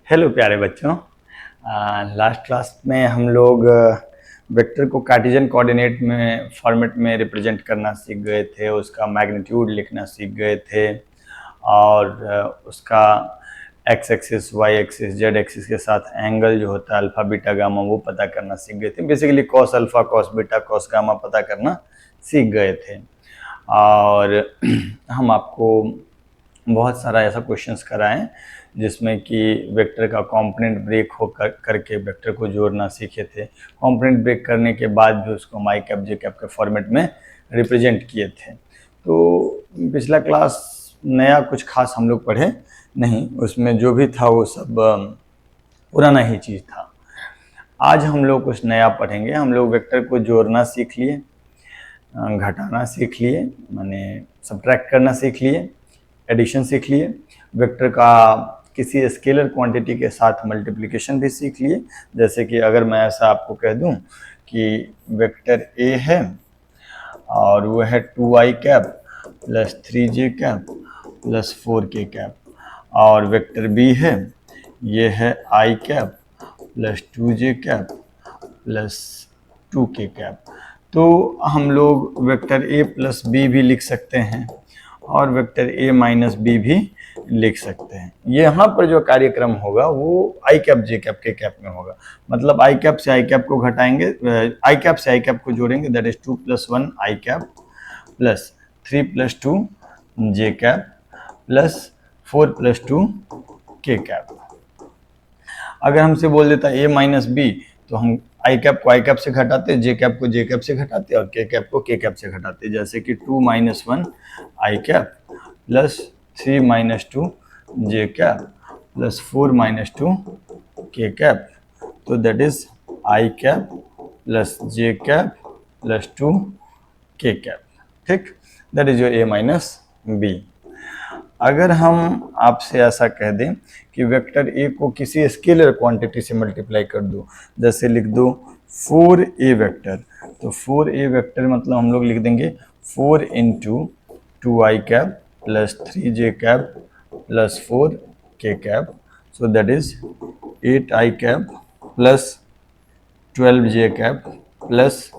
Hello प्यारे बच्चों। Last class में हम लोग वेक्टर को कार्टेशियन कोऑर्डिनेट में फॉर्मेट में रिप्रेजेंट करना सीख गए थे, उसका मैग्नीट्यूड लिखना सीख गए थे और उसका x axis, y axis, z axis के साथ एंगल जो होता है अल्फा बीटा गामा वो पता करना सीख गए थे। Basically cos alpha, cos beta, cos gamma पता करना सीख गए थे और हम आपको बहुत सारा ऐसा क्वेश्चंस कराएं जिसमें कि वेक्टर का कंपोनेंट ब्रेक हो करके वेक्टर को जोड़ना सीखे थे। कंपोनेंट ब्रेक करने के बाद भी उसको हम आई कैप जे कैप के फॉर्मेट में रिप्रेजेंट किए थे। तो पिछला क्लास नया कुछ खास हम लोग पढ़े नहीं, उसमें जो भी था वो सब पुराना ही चीज़ था। आज हम लोग कुछ नया पढ़ेंगे। हम लोग वेक्टर को जोड़ना सीख लिए, घटाना सीख लिए, माने सब्ट्रैक्ट करना सीख लिए, एडिशन सीख लिए, वेक्टर का किसी स्केलर क्वांटिटी के साथ मल्टीप्लिकेशन भी सीख लिए। जैसे कि अगर मैं ऐसा आपको कह दूं कि वेक्टर ए है और वो है 2i cap plus 3j cap plus 4k cap, और वेक्टर बी है, ये है i cap plus 2j cap plus 2k cap. तो हम लोग वेक्टर ए प्लस बी भी लिख सकते हैं और वेक्टर ए माइनस बी भी लिख सकते हैं। ये यहाँ पर जो कार्यक्रम होगा वो आई cap J cap K cap में होगा। मतलब आई कैप से आई कैप को घटाएंगे, आई कैप से आई कैप को जोड़ेंगे, that is 2 + 1 i cap plus 3 + 2 j cap plus 4 + 2 k cap. अगर हमसे बोल देता ए माइनस बी तो हम आई कैप को आई कैप से घटाते, जे कैप को जे कैप से घटाते और के कैप को के कैप से घटाते। जैसे कि 2 - 1 i cap plus 3 - 2 j cap plus 4 - 2 k cap. तो that is i cap plus j cap plus 2 k cap. ठीक, that is your a minus b. अगर हम आपसे ऐसा कह दें कि वेक्टर ए को किसी स्केलर क्वांटिटी से मल्टीप्लाई कर दो, जैसे लिख दो 4a वेक्टर, तो 4a वेक्टर मतलब हम लोग लिख देंगे 4 × 2i cap plus 3j cap plus 4k cap. So that is 8i cap plus 12j cap plus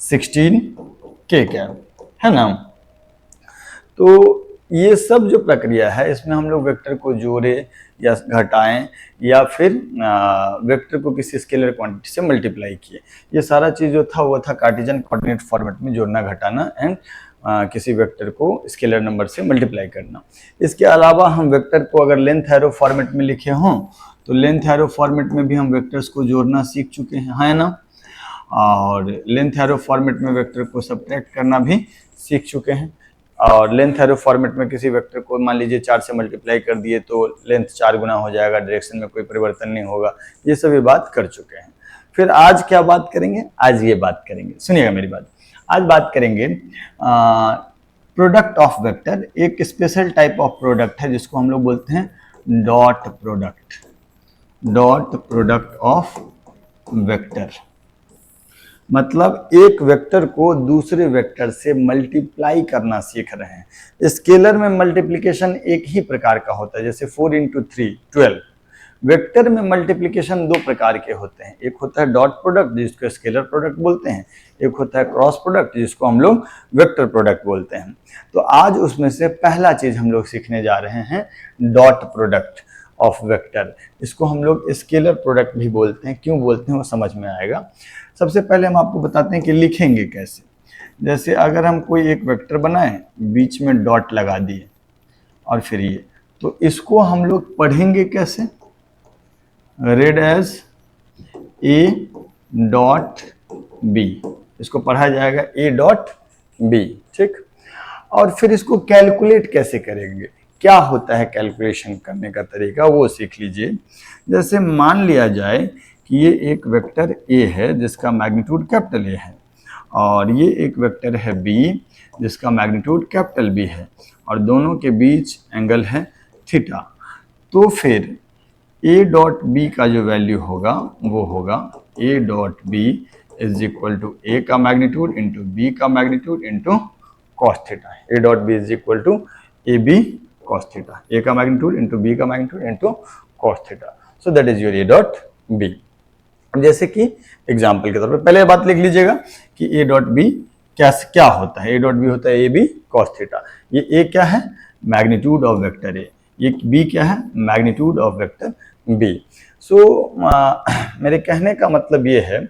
16k cap, है ना। तो ये सब जो प्रक्रिया है इसमें हम लोग वेक्टर को जोड़े या घटाएं या फिर वेक्टर को किसी स्केलर क्वांटिटी से मल्टीप्लाई किए, ये सारा चीज़ जो था वो था कार्टेशियन कोऑर्डिनेट फॉर्मेट में जोड़ना, घटाना एंड किसी वेक्टर को स्केलर नंबर से मल्टीप्लाई करना। इसके अलावा हम वेक्टर को अगर लेंथ एरो फॉर्मेट में लिखे हों तो लेंथ एरो फॉर्मेट में भी हम वेक्टर्स को जोड़ना सीख चुके हैं, है ना। और लेंथ एरो फॉर्मेट में वेक्टर को सब्ट्रैक्ट करना भी सीख चुके हैं। और लेंथ एरो फॉर्मेट में किसी वेक्टर को मान लीजिए 4 से मल्टीप्लाई कर दिए तो लेंथ 4 गुना हो जाएगा, डायरेक्शन में कोई परिवर्तन नहीं होगा। ये सभी बात कर चुके हैं। फिर आज क्या बात करेंगे? आज ये बात करेंगे, सुनिएगा मेरी बात। आज बात करेंगे प्रोडक्ट ऑफ वेक्टर। एक स्पेशल टाइप ऑफ प्रोडक्ट है जिसको हम लोग बोलते हैं dot product. Dot product of vector मतलब एक वेक्टर को दूसरे वेक्टर से मल्टीप्लाई करना सीख रहे हैं। स्केलर में मल्टीप्लिकेशन एक ही प्रकार का होता है, जैसे 4 × 3 12। वेक्टर में मल्टीप्लिकेशन दो प्रकार के होते हैं, एक होता है डॉट प्रोडक्ट जिसको स्केलर प्रोडक्ट बोलते हैं, एक होता है क्रॉस प्रोडक्ट जिसको हम लोग वेक्टर प्रोडक्ट बोलते हैं। तो आज उसमें से पहला चीज हम लोग सीखने जा रहे हैं डॉट प्रोडक्ट ऑफ वेक्टर। इसको हम लोग स्केलर प्रोडक्ट भी बोलते हैं। क्यों बोलते हैं वो समझ में आएगा। सबसे पहले हम आपको बताते हैं कि लिखेंगे कैसे। जैसे अगर हम कोई एक वेक्टर बनाएं, बीच में डॉट लगा दिए और फिर ये, तो इसको हम लोग पढ़ेंगे कैसे? Read as a dot b, इसको पढ़ा जाएगा ए डॉट बी। ठीक, और फिर इसको कैलकुलेट कैसे करेंगे, क्या होता है कैलकुलेशन करने का तरीका वो सीख लीजिए। जैसे मान लिया जाए कि ये एक वेक्टर ए है जिसका मैग्नीट्यूड कैपिटल ए है और ये एक वेक्टर है बी जिसका मैग्नीट्यूड कैपिटल बी है और दोनों के बीच एंगल है थीटा। तो फिर ए डॉट बी का जो वैल्यू होगा वो होगा A dot B is equal to A का मैग्नीट्यूड इंटू बी का magnitude into cos theta. A dot B is equal to A B cos theta, A का मैग्नीट्यूड इंटू बी का magnitude into cos theta. So that is your A dot B. जैसे कि example के तौर पर पहले बात लिख लीजिएगा कि ए डॉट बी क्या होता है। ए डॉट बी होता है ए बी कॉस थीटा। ये ए क्या है, मैग्नीट्यूड ऑफ वेक्टर ए, ये बी क्या है, मैग्नीट्यूड ऑफ वेक्टर बी। सो मेरे कहने का मतलब ये है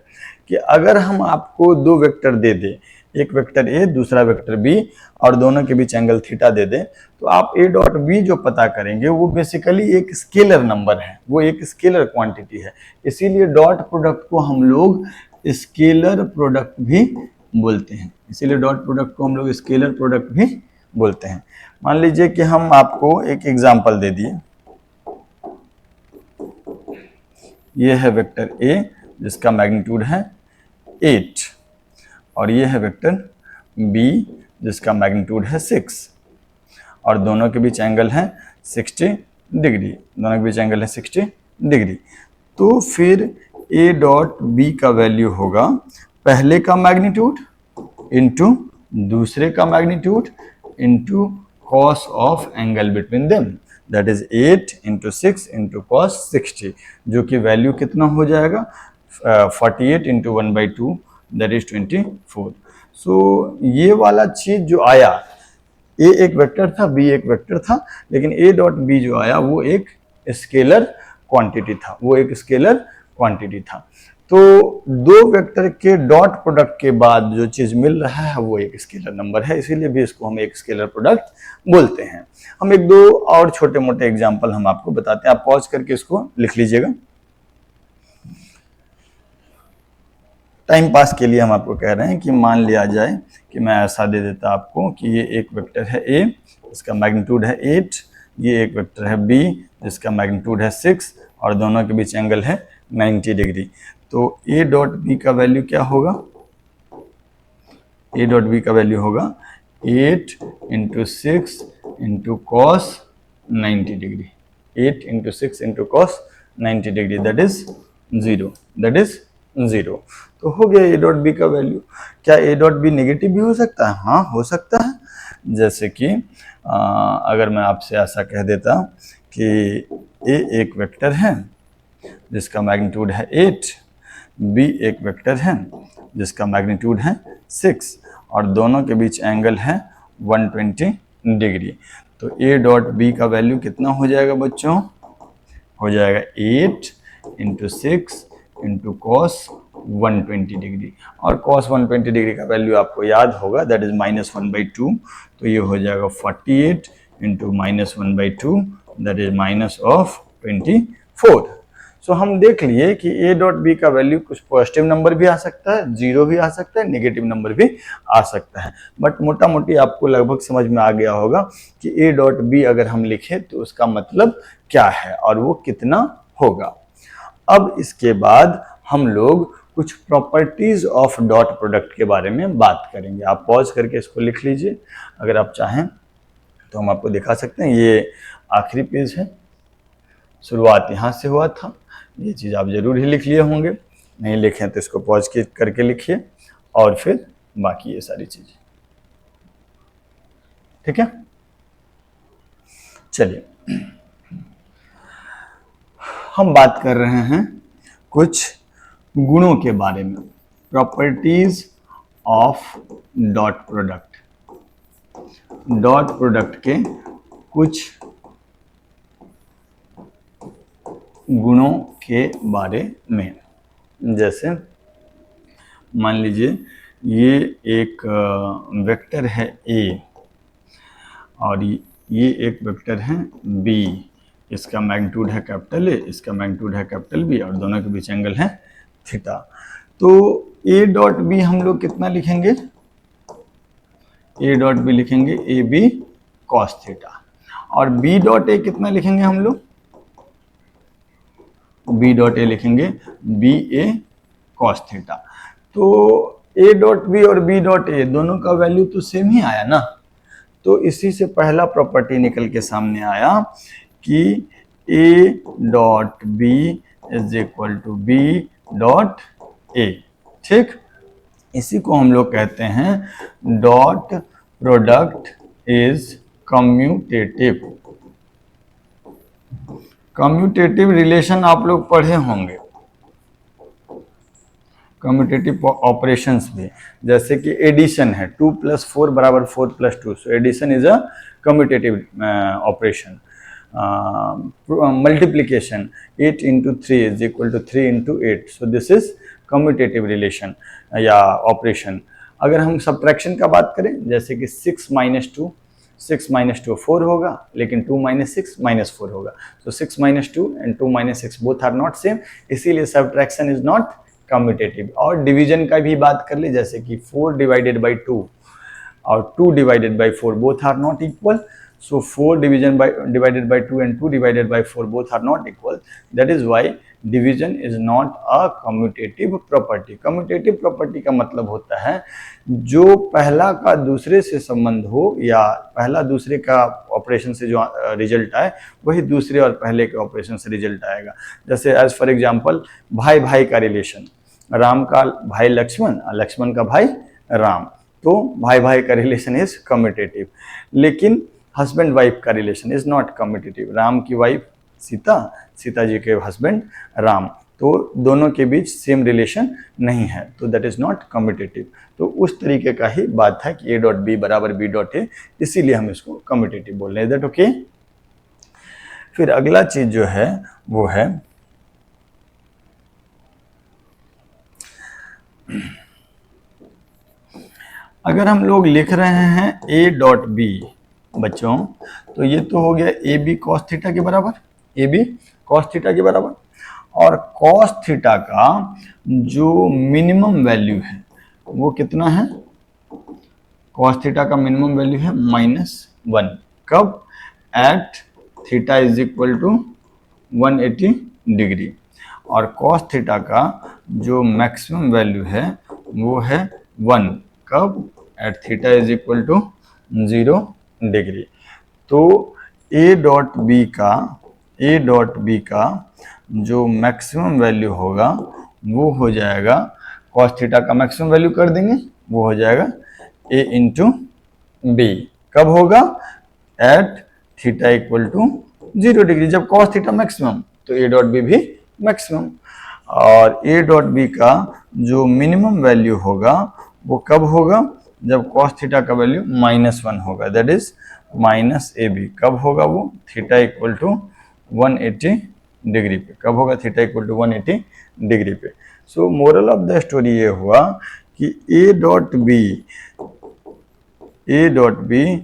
कि अगर हम आपको दो वेक्टर दे दें, एक वेक्टर ए दूसरा वेक्टर बी, और दोनों के बीच एंगल थीटा दे दें, तो आप ए डॉट बी जो पता करेंगे वो बेसिकली एक स्केलर नंबर है, वो एक स्केलर क्वांटिटी है। इसीलिए डॉट प्रोडक्ट को हम लोग स्केलर प्रोडक्ट भी बोलते हैं, इसीलिए डॉट प्रोडक्ट को हम लोग स्केलर प्रोडक्ट भी बोलते हैं। मान लीजिए कि हम आपको एक एग्जांपल दे दिए, ये है वेक्टर ए जिसका मैग्नीट्यूड है 8, और ये है वेक्टर बी जिसका मैग्नीट्यूड है 6, और दोनों के बीच एंगल है 60 डिग्री, दोनों के बीच एंगल है 60 डिग्री। तो फिर ए डॉट बी का वैल्यू होगा पहले का मैग्नीट्यूड इंटू दूसरे का magnitude into cos of angle between them, that is 8 into 6 into cos 60, जो कि वैल्यू कितना हो जाएगा 48 इंटू 1/2 दैट इज 24। सो ये वाला चीज जो आया, ए एक वेक्टर था बी एक वेक्टर था, लेकिन ए डॉट बी जो आया वो एक स्केलर क्वांटिटी था, वो एक स्केलर क्वांटिटी था। तो दो वेक्टर के डॉट प्रोडक्ट के बाद जो चीज मिल रहा है वो एक स्केलर नंबर है, इसीलिए भी इसको हम एक स्केलर प्रोडक्ट बोलते हैं। हम एक दो और छोटे मोटे एग्जांपल हम आपको बताते हैं, आप पॉज करके इसको लिख लीजिएगा। टाइम पास के लिए हम आपको कह रहे हैं कि मान लिया जाए कि मैं ऐसा दे देता आपको कि ये एक वेक्टर है ए, इसका मैग्नीट्यूड है 8, ये एक वेक्टर है बी जिसका मैग्नीट्यूड है 6, और दोनों के बीच एंगल है 90 डिग्री। तो ए डॉट बी का वैल्यू क्या होगा, ए डॉट बी का वैल्यू होगा 8 into 6 into cos 90 degree, 8 into 6 into cos 90 degree, that is 0, that is 0। तो हो गया ए डॉट बी का वैल्यू। क्या ए डॉट बी नेगेटिव भी हो सकता है? हाँ हो सकता है। जैसे कि अगर मैं आपसे ऐसा कह देता कि ए एक वेक्टर है जिसका मैग्नीट्यूड है 8, बी एक वेक्टर है जिसका मैग्नीट्यूड है 6, और दोनों के बीच एंगल है 120 डिग्री। तो ए डॉट बी का वैल्यू कितना हो जाएगा बच्चों? हो जाएगा 8 इंटू 6 इंटू कॉस 120 डिग्री, और cos 120 डिग्री का वैल्यू आपको याद होगा, दैट इज -1/2। तो ये हो जाएगा 48 इंटू -1/2 दैट इज -24। सो हम देख लिए कि ए डॉट बी का वैल्यू कुछ पॉजिटिव नंबर भी आ सकता है, 0 भी आ सकता है, नेगेटिव नंबर भी आ सकता है, बट मोटा मोटी आपको लगभग समझ में आ गया होगा कि ए डॉट बी अगर हम लिखें तो उसका मतलब क्या है और वो कितना होगा। अब इसके बाद हम लोग कुछ प्रॉपर्टीज ऑफ डॉट प्रोडक्ट के बारे में बात करेंगे। आप पॉज करके इसको लिख लीजिए, अगर आप चाहें तो हम आपको दिखा सकते हैं। ये आखिरी पेज है, शुरुआत यहाँ से हुआ था, ये चीज़ आप जरूर ही लिख लिए होंगे, नहीं लिखें तो इसको पॉज करके लिखिए और फिर बाकी ये सारी चीज़ें, ठीक है। चलिए हम बात कर रहे हैं कुछ गुणों के बारे में, properties of dot product. Dot product के कुछ गुणों के बारे में, जैसे मान लीजिए ये एक वेक्टर है ए और ये एक वेक्टर है बी, इसका मैग्नीट्यूड है कैपिटल ए, इसका मैग्नीट्यूड है कैपिटल बी, और दोनों के बीच एंगल है थीटा। तो ए डॉट बी हम लोग कितना लिखेंगे? ए डॉट बी लिखेंगे ए बी कॉस थीटा, और बी डॉट ए कितना लिखेंगे हम लोग? बी डॉट ए लिखेंगे बी ए कॉस थीटा। तो ए डॉट बी और बी डॉट ए दोनों का वैल्यू तो सेम ही आया ना, तो इसी से पहला प्रॉपर्टी निकल के सामने आया कि ए dot B is equal to B dot a, ठीक। इसी को हम लोग कहते हैं dot product is commutative. Commutative relation आप लोग पढ़े होंगे, कम्यूटेटिव ऑपरेशंस भी, जैसे कि एडिशन है 2 + 4 = 4 + 2, so addition is a commutative operation. Multiplication 8 × 3 = 3 × 8, so this is commutative relation या ऑपरेशन। अगर हम सब्ट्रैक्शन का बात करें, जैसे कि 6 - 2, 6 - 2 4 होगा, लेकिन 2 - 6 -4 होगा, so 6 - 2 and 2 - 6 both are not same, इसीलिए सब्ट्रैक्शन इज नॉट कम्यूटेटिव। और डिवीजन का भी बात कर ले, जैसे कि 4 / 2 और 2 / 4 both are not equal, so 4 divided by 2 and 2 divided by 4 both are not equal, that is why division is not a commutative property। commutative property का मतलब होता है जो पहला का दूसरे से संबंध हो या पहला दूसरे का ऑपरेशन से जो रिजल्ट आए वही दूसरे और पहले के ऑपरेशन से रिजल्ट आएगा। जैसे एज फॉर एग्जांपल भाई भाई का रिलेशन, राम का भाई लक्ष्मण, लक्ष्मण का भाई राम, तो भाई भाई का रिलेशन इज कम्यूटेटिव। लेकिन हस्बैंड वाइफ का relation is not commutative, Ram की वाइफ सीता, सीता जी के हस्बैंड राम, तो दोनों के बीच सेम रिलेशन नहीं है, तो दैट इज नॉट कम्यूटेटिव। तो उस तरीके का ही बात है कि A.B = B.A, इसीलिए हम इसको कम्यूटेटिव बोल रहे हैं। That okay. फिर अगला चीज जो है वो है अगर हम लोग लिख रहे हैं A.B बच्चों, तो ये तो हो गया AB cos थीटा के बराबर, AB cos थीटा के बराबर, और cos थीटा का जो मिनिमम वैल्यू है वो कितना है, cos थीटा का मिनिमम वैल्यू है -1, कब, at theta is equal to 180 degree, और cos थीटा का जो मैक्सिमम वैल्यू है वो है 1, कब, at theta is equal to 0 degree. तो A.B का जो मैक्सिमम वैल्यू होगा वो हो जाएगा, cos थीटा का मैक्सिमम वैल्यू कर देंगे, वो हो जाएगा A × B, कब होगा, at theta equal to 0 degree. जब cos थीटा मैक्सिमम तो A.B भी मैक्सिमम, और A.B का जो मिनिमम वैल्यू होगा वो कब होगा, जब cos थीटा का वैल्यू -1 होगा, दैट इज -AB, कब होगा वो, थीटा इक्वल टू 180 डिग्री पे, कब होगा, थीटा इक्वल टू 180 डिग्री पे। सो मोरल ऑफ द स्टोरी ये हुआ कि A.B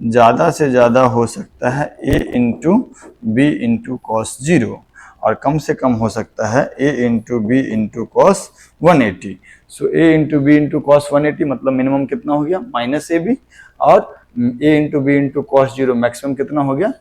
ज़्यादा से ज़्यादा हो सकता है A × B × cos 0, और कम से कम हो सकता है A × B × cos 180। So A × B × cos 180 मतलब मिनिमम कितना हो गया, -AB, और A × B × cos 0 मैक्सिमम कितना हो गया,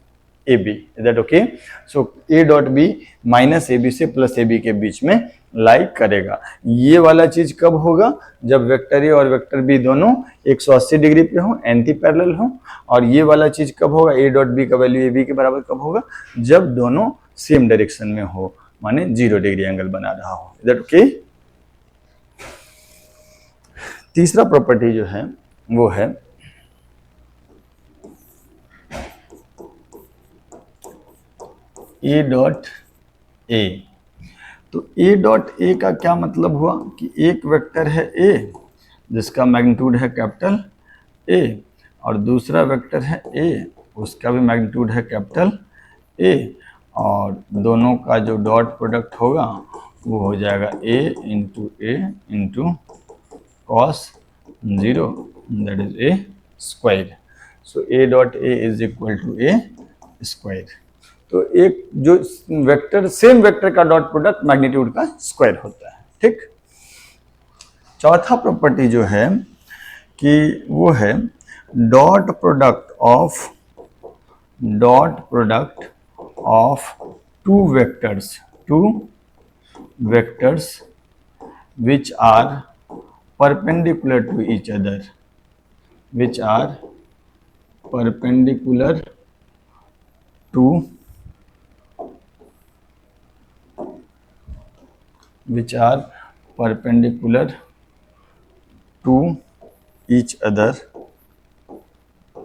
AB। Is that okay. So A.B -AB से +AB के बीच में लाई करेगा। ये वाला चीज कब होगा, जब वेक्टर A और वेक्टर B दोनों 180 डिग्री पे हो, एंटी पैरेलल हो। और ये वाला चीज कब होगा, A.B का वैल्यू AB के बराबर कब होगा, जब दोनों सेम डायरेक्शन में हो, माने 0 डिग्री एंगल बना रहा हो। Is that okay. तीसरा प्रॉपर्टी जो है वो है A.A। तो A.A का क्या मतलब हुआ कि एक वेक्टर है A जिसका मैग्नीट्यूड है कैपिटल A, और दूसरा वेक्टर है A उसका भी मैग्नीट्यूड है कैपिटल A, और दोनों का जो डॉट प्रोडक्ट होगा वो हो जाएगा A × cos 0, that is A square. So A.A is equal to A square. तो एक जो वेक्टर, सेम वेक्टर का डॉट प्रोडक्ट मैग्नीट्यूड का स्क्वायर होता है, ठीक। चौथा प्रॉपर्टी जो है कि वो है dot product of two vectors which are perpendicular to each other, which are perpendicular to each other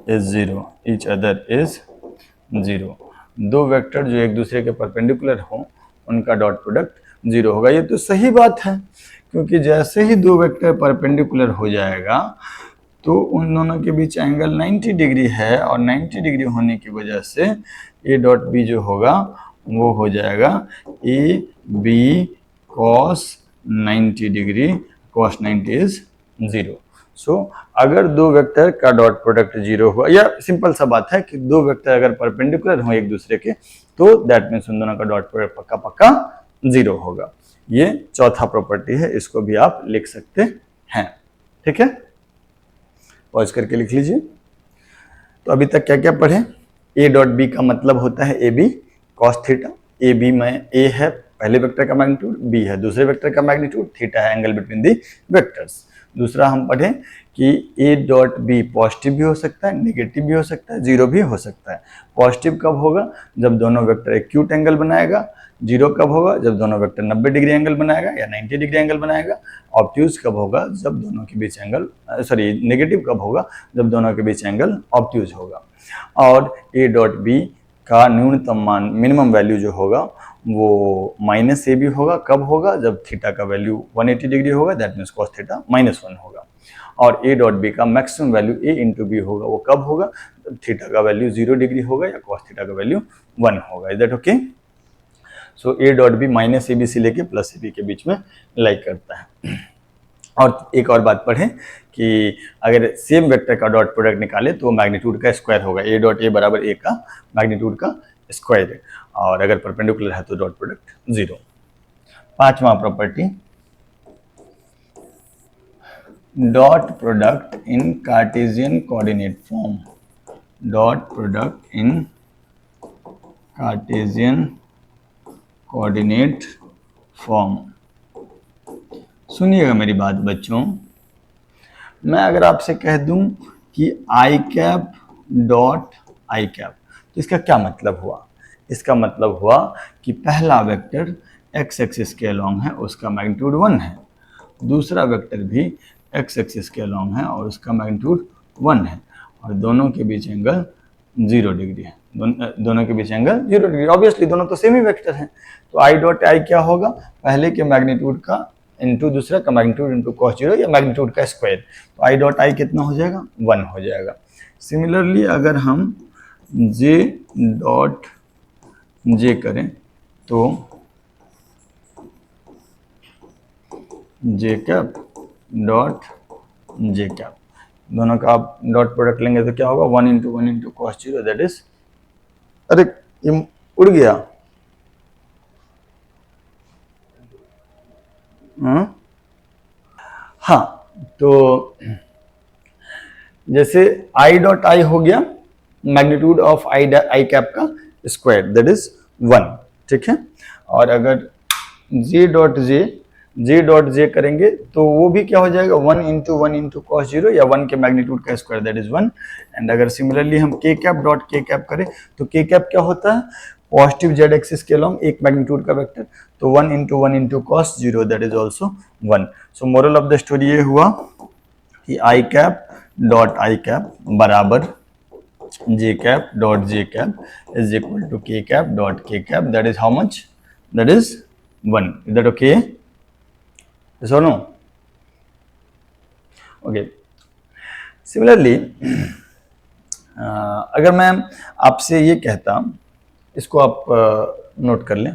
is 0, each other is 0। दो वेक्टर जो एक दूसरे के परपेंडिकुलर हों उनका डॉट प्रोडक्ट 0 होगा। ये तो सही बात है, क्योंकि जैसे ही दो वेक्टर परपेंडिकुलर हो जाएगा तो उन दोनों के बीच एंगल 90 डिग्री है, और 90 डिग्री होने की वजह से ए डॉट बी जो होगा वो हो जाएगा A B cos 90 degree, cos 90 is 0। So अगर दो वेक्टर का डॉट प्रोडक्ट 0 हुआ, या सिंपल सा बात है कि दो वेक्टर अगर परपेंडिकुलर हो एक दूसरे के तो दैट मीन्स उन दोनों का डॉट प्रोडक्ट पक्का पक्का 0 होगा। ये चौथा प्रॉपर्टी है, इसको भी आप लिख सकते हैं। ठीक है, पॉज करके लिख लीजिए। तो अभी तक क्या क्या पढ़े? ए डॉट बी का मतलब होता है A B cos theta. A B में ए है पहले वेक्टर का मैग्नीट्यूड, बी है दूसरे वेक्टर का मैग्नीट्यूड, थीटा है एंगल बिटवीन दी वेक्टर्स। दूसरा हम पढ़े कि ए डॉट बी पॉजिटिव भी हो सकता है, नेगेटिव भी हो सकता है, 0 भी हो सकता है। पॉजिटिव कब होगा? जब दोनों वेक्टर एक्यूट एंगल बनाएगा। 0 कब होगा? जब दोनों वेक्टर 90 डिग्री एंगल बनाएगा या 90 डिग्री एंगल बनाएगा। ऑब्ट्यूज कब होगा? जब दोनों के बीच एंगल नेगेटिव कब होगा? जब दोनों के बीच एंगल ऑब्ट्यूज होगा। और ए डॉट बी का न्यूनतम मान मिनिमम वैल्यू जो होगा वो माइनस ए बी होगा। कब होगा? जब थीटा का वैल्यू 180 डिग्री होगा, दैट मीन्स कॉस थीटा -1 होगा। और ए डॉट बी का मैक्सिमम वैल्यू ए इंटू बी होगा, वो कब होगा? जब थीटा का वैल्यू 0 डिग्री होगा या कॉस थीटा का वैल्यू 1 होगा। Is that okay? So A dot B minus A B से लेके प्लस ए बी के बीच में लाई करता है। और एक और बात पढ़ें कि अगर सेम वेक्टर का डॉट प्रोडक्ट निकाले तो मैग्नीट्यूड का स्क्वायर होगा। ए डॉट ए बराबर ए का मैग्नीट्यूड का स्क्वायर है, और अगर परपेंडिकुलर है तो डॉट प्रोडक्ट 0। पांचवा property, dot product in Cartesian coordinate form. Dot product in Cartesian coordinate form. सुनिएगा मेरी बात बच्चों, मैं अगर आपसे कह दूं कि I cap dot I cap, तो इसका क्या मतलब हुआ? इसका मतलब हुआ कि पहला वेक्टर एक्स एक्सिस के अलोंग है, उसका मैग्नीट्यूड 1 है। दूसरा वेक्टर भी एक्स एक्सिस के अलोंग है और उसका मैग्नीट्यूड 1 है, और दोनों के बीच एंगल 0 डिग्री है। दोनों के बीच एंगल 0 डिग्री। ऑब्वियसली दोनों तो सेम ही वेक्टर हैं, तो आई डॉट आई क्या होगा? पहले के मैग्नीट्यूड का इंटू दूसरा का मैग्नीट्यूड इंटू कॉस 0 या मैग्नीट्यूड का स्क्वायर। तो आई डॉट आई कितना हो जाएगा? 1 हो जाएगा। सिमिलरली अगर हम जे डॉट जे करें तो जे कैप डॉट जे कैप, दोनों का आप डॉट प्रोडक्ट लेंगे तो क्या होगा? 1 into 1 into cos 0, that is, अरे ये उड़ गया। हाँ, तो जैसे आई डॉट आई हो गया मैग्नीट्यूड ऑफ आई कैप का स्क्वायर, दैट इज 1। ठीक है, और अगर जे डॉट जे करेंगे तो वो भी क्या हो जाएगा? 1 इंटू 1 इंटू कॉस 0 या 1 के मैग्नीट्यूड का स्क्वायर, दैट इज 1। एंड अगर सिमिलरली हम के कैप डॉट के कैप करें तो के कैप क्या होता है? पॉजिटिव जेड एक्सिस के अलोंग एक मैग्नीट्यूड का वेक्टर, तो 1 into 1 into cos 0, that is also 1। So moral of the story ये हुआ कि I cap dot I cap बराबर J cap dot J cap is equal to K cap dot K cap, that is how much? That is 1। Is that okay? Yes or no? Okay. Similarly, अगर मैं आपसे ये कहता, इसको आप note कर लें,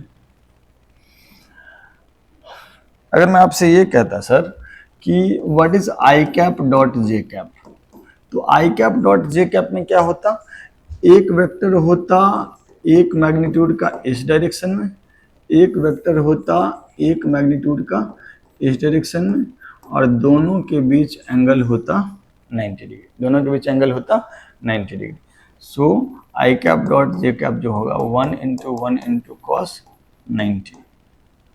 अगर मैं आपसे ये कहता सर कि what is i cap dot J cap, तो आई कैप डॉट जे कैप में क्या होता? एक वेक्टर होता एक मैग्नीट्यूड का इस डायरेक्शन में, एक वेक्टर होता एक मैग्नीट्यूड का इस डायरेक्शन में, और दोनों के बीच एंगल होता 90 डिग्री। दोनों के बीच एंगल होता 90 डिग्री। सो आई कैप डॉट जे कैप जो होगा 1 इंटू 1 इंटू कॉस 90।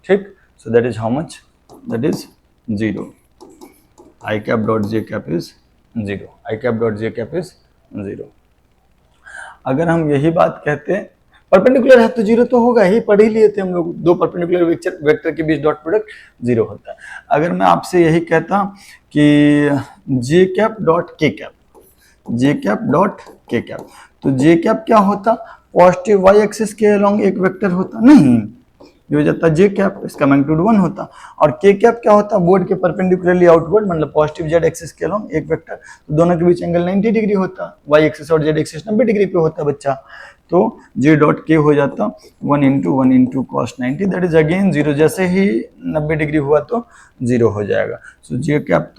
ठीक, सो that is how much? That is 0। I cap dot J cap is 0। I cap dot J cap is 0। अगर हम यही बात कहते हैं, परपेंडिकुलर है तो 0 तो होगा ही, पढ़ ही लिए थे हम लोग, दो परपेंडिकुलर वेक्टर के बीच डॉट प्रोडक्ट 0 होता है। अगर मैं आपसे यही कहता कि जे cap dot K cap, J cap dot K cap, तो जे कैप क्या होता? पॉजिटिव वाई एक्सिस के अलोंग एक वेक्टर होता नहीं, ये हो जाता जे कैप, इसका मैग्नीट्यूड 1 होता। और के कैप क्या होता, बोर्ड के परपेंडिकुलरली आउटवर्ड, मतलब पॉजिटिव जेड एक्सिस के अलोंग एक वेक्टर, तो दोनों के बीच एंगल 90 डिग्री होता, वाई एक्सिस और जेड एक्सिस 90 डिग्री पे होता बच्चा। तो जे डॉट के हो जाता 1 into cos 90, that is again 0, जैसे ही 90 डिग्री हुआ तो 0 हो जाएगा। सो जे कैप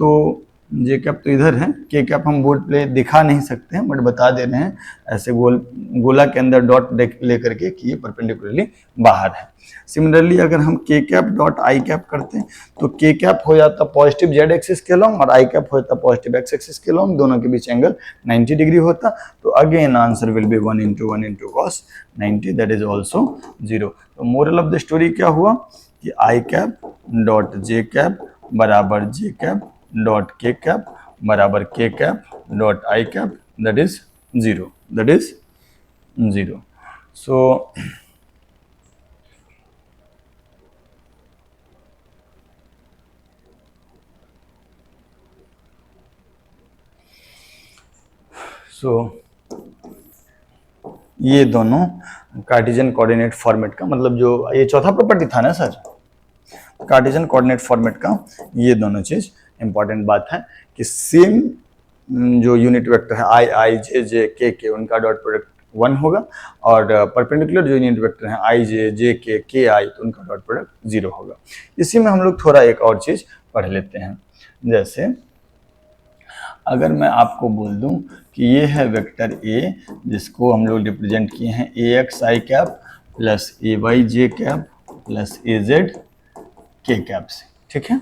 तो इधर है, के कैप हम बोर्ड पे दिखा नहीं सकते हैं, बट बता दे रहे हैं ऐसे गोला के अंदर डॉट लेकर के कि ये परपेंडिकुलरली बाहर है। सिमिलरली अगर हम के कैप डॉट आई कैप करते हैं तो के कैप हो जाता पॉजिटिव जेड एक्सिस के लॉन्ग और आई कैप हो जाता पॉजिटिव एक्स एक्सिस के लॉन्ग, दोनों के बीच एंगल 90 डिग्री होता। तो again answer will be 1 into cos 90, that is also 0। तो मोरल ऑफ द स्टोरी क्या हुआ कि I cap dot J cap बराबर J cap dot K cap बराबर के cap dot I cap, that is 0। सो ये दोनों कार्टेशियन कोऑर्डिनेट फॉर्मेट का, मतलब जो ये चौथा प्रॉपर्टी था ना सर, कार्टेशियन कोऑर्डिनेट फॉर्मेट का ये दोनों चीज इंपॉर्टेंट बात है कि सेम जो यूनिट वेक्टर है आई आई जे जे के उनका डॉट प्रोडक्ट 1 होगा, और परपेंडिकुलर जो यूनिट वेक्टर है आई जे के आई, तो उनका डॉट प्रोडक्ट 0 होगा। इसी में हम लोग थोड़ा एक और चीज पढ़ लेते हैं। जैसे अगर मैं आपको बोल दूं कि ये है वेक्टर ए, जिसको हम लोग रिप्रेजेंट किए हैं ए x I cap plus A Y J cap plus A Z के कैप से, ठीक है।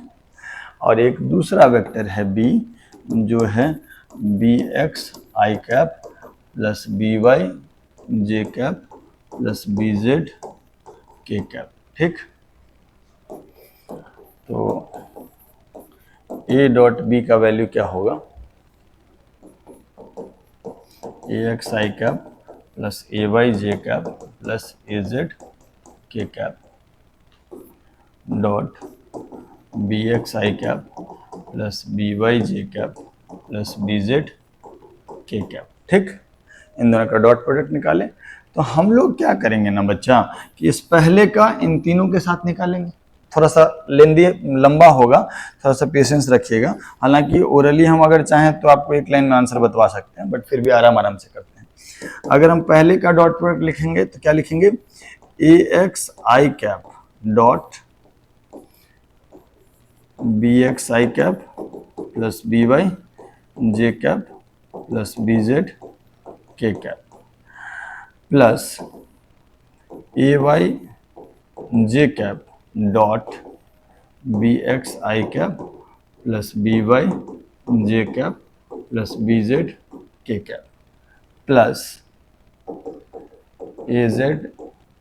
और एक दूसरा वेक्टर है बी, जो है बी एक्स आई कैप प्लस बी वाई जे कैप प्लस बी जेड के कैप, ठीक। तो ए डॉट बी का वैल्यू क्या होगा, ए x I cap plus A Y J cap plus A Z के कैप डॉट बी एक्स आई cap plus B Y जे cap plus B Z के cap, ठीक। इन दोनों का डॉट प्रोडक्ट निकालें। तो हम लोग क्या करेंगे ना बच्चा कि इस पहले का इन तीनों के साथ निकालेंगे, थोड़ा सा लेंदी लंबा होगा, थोड़ा सा पेशेंस रखिएगा। हालांकि ओरली हम अगर चाहें तो आपको एक लाइन में आंसर बतवा सकते हैं, बट फिर भी आराम से करते हैं। अगर हम पहले का डॉट प्रोडक्ट लिखेंगे तो क्या लिखेंगे, ए एक्स आई कैप डॉट बी एक्स आई कैप प्लस बी वाई जे कैप प्लस बी जेड के cap plus A Y J cap dot B x I cap plus B Y J cap plus B Z के cap plus A Z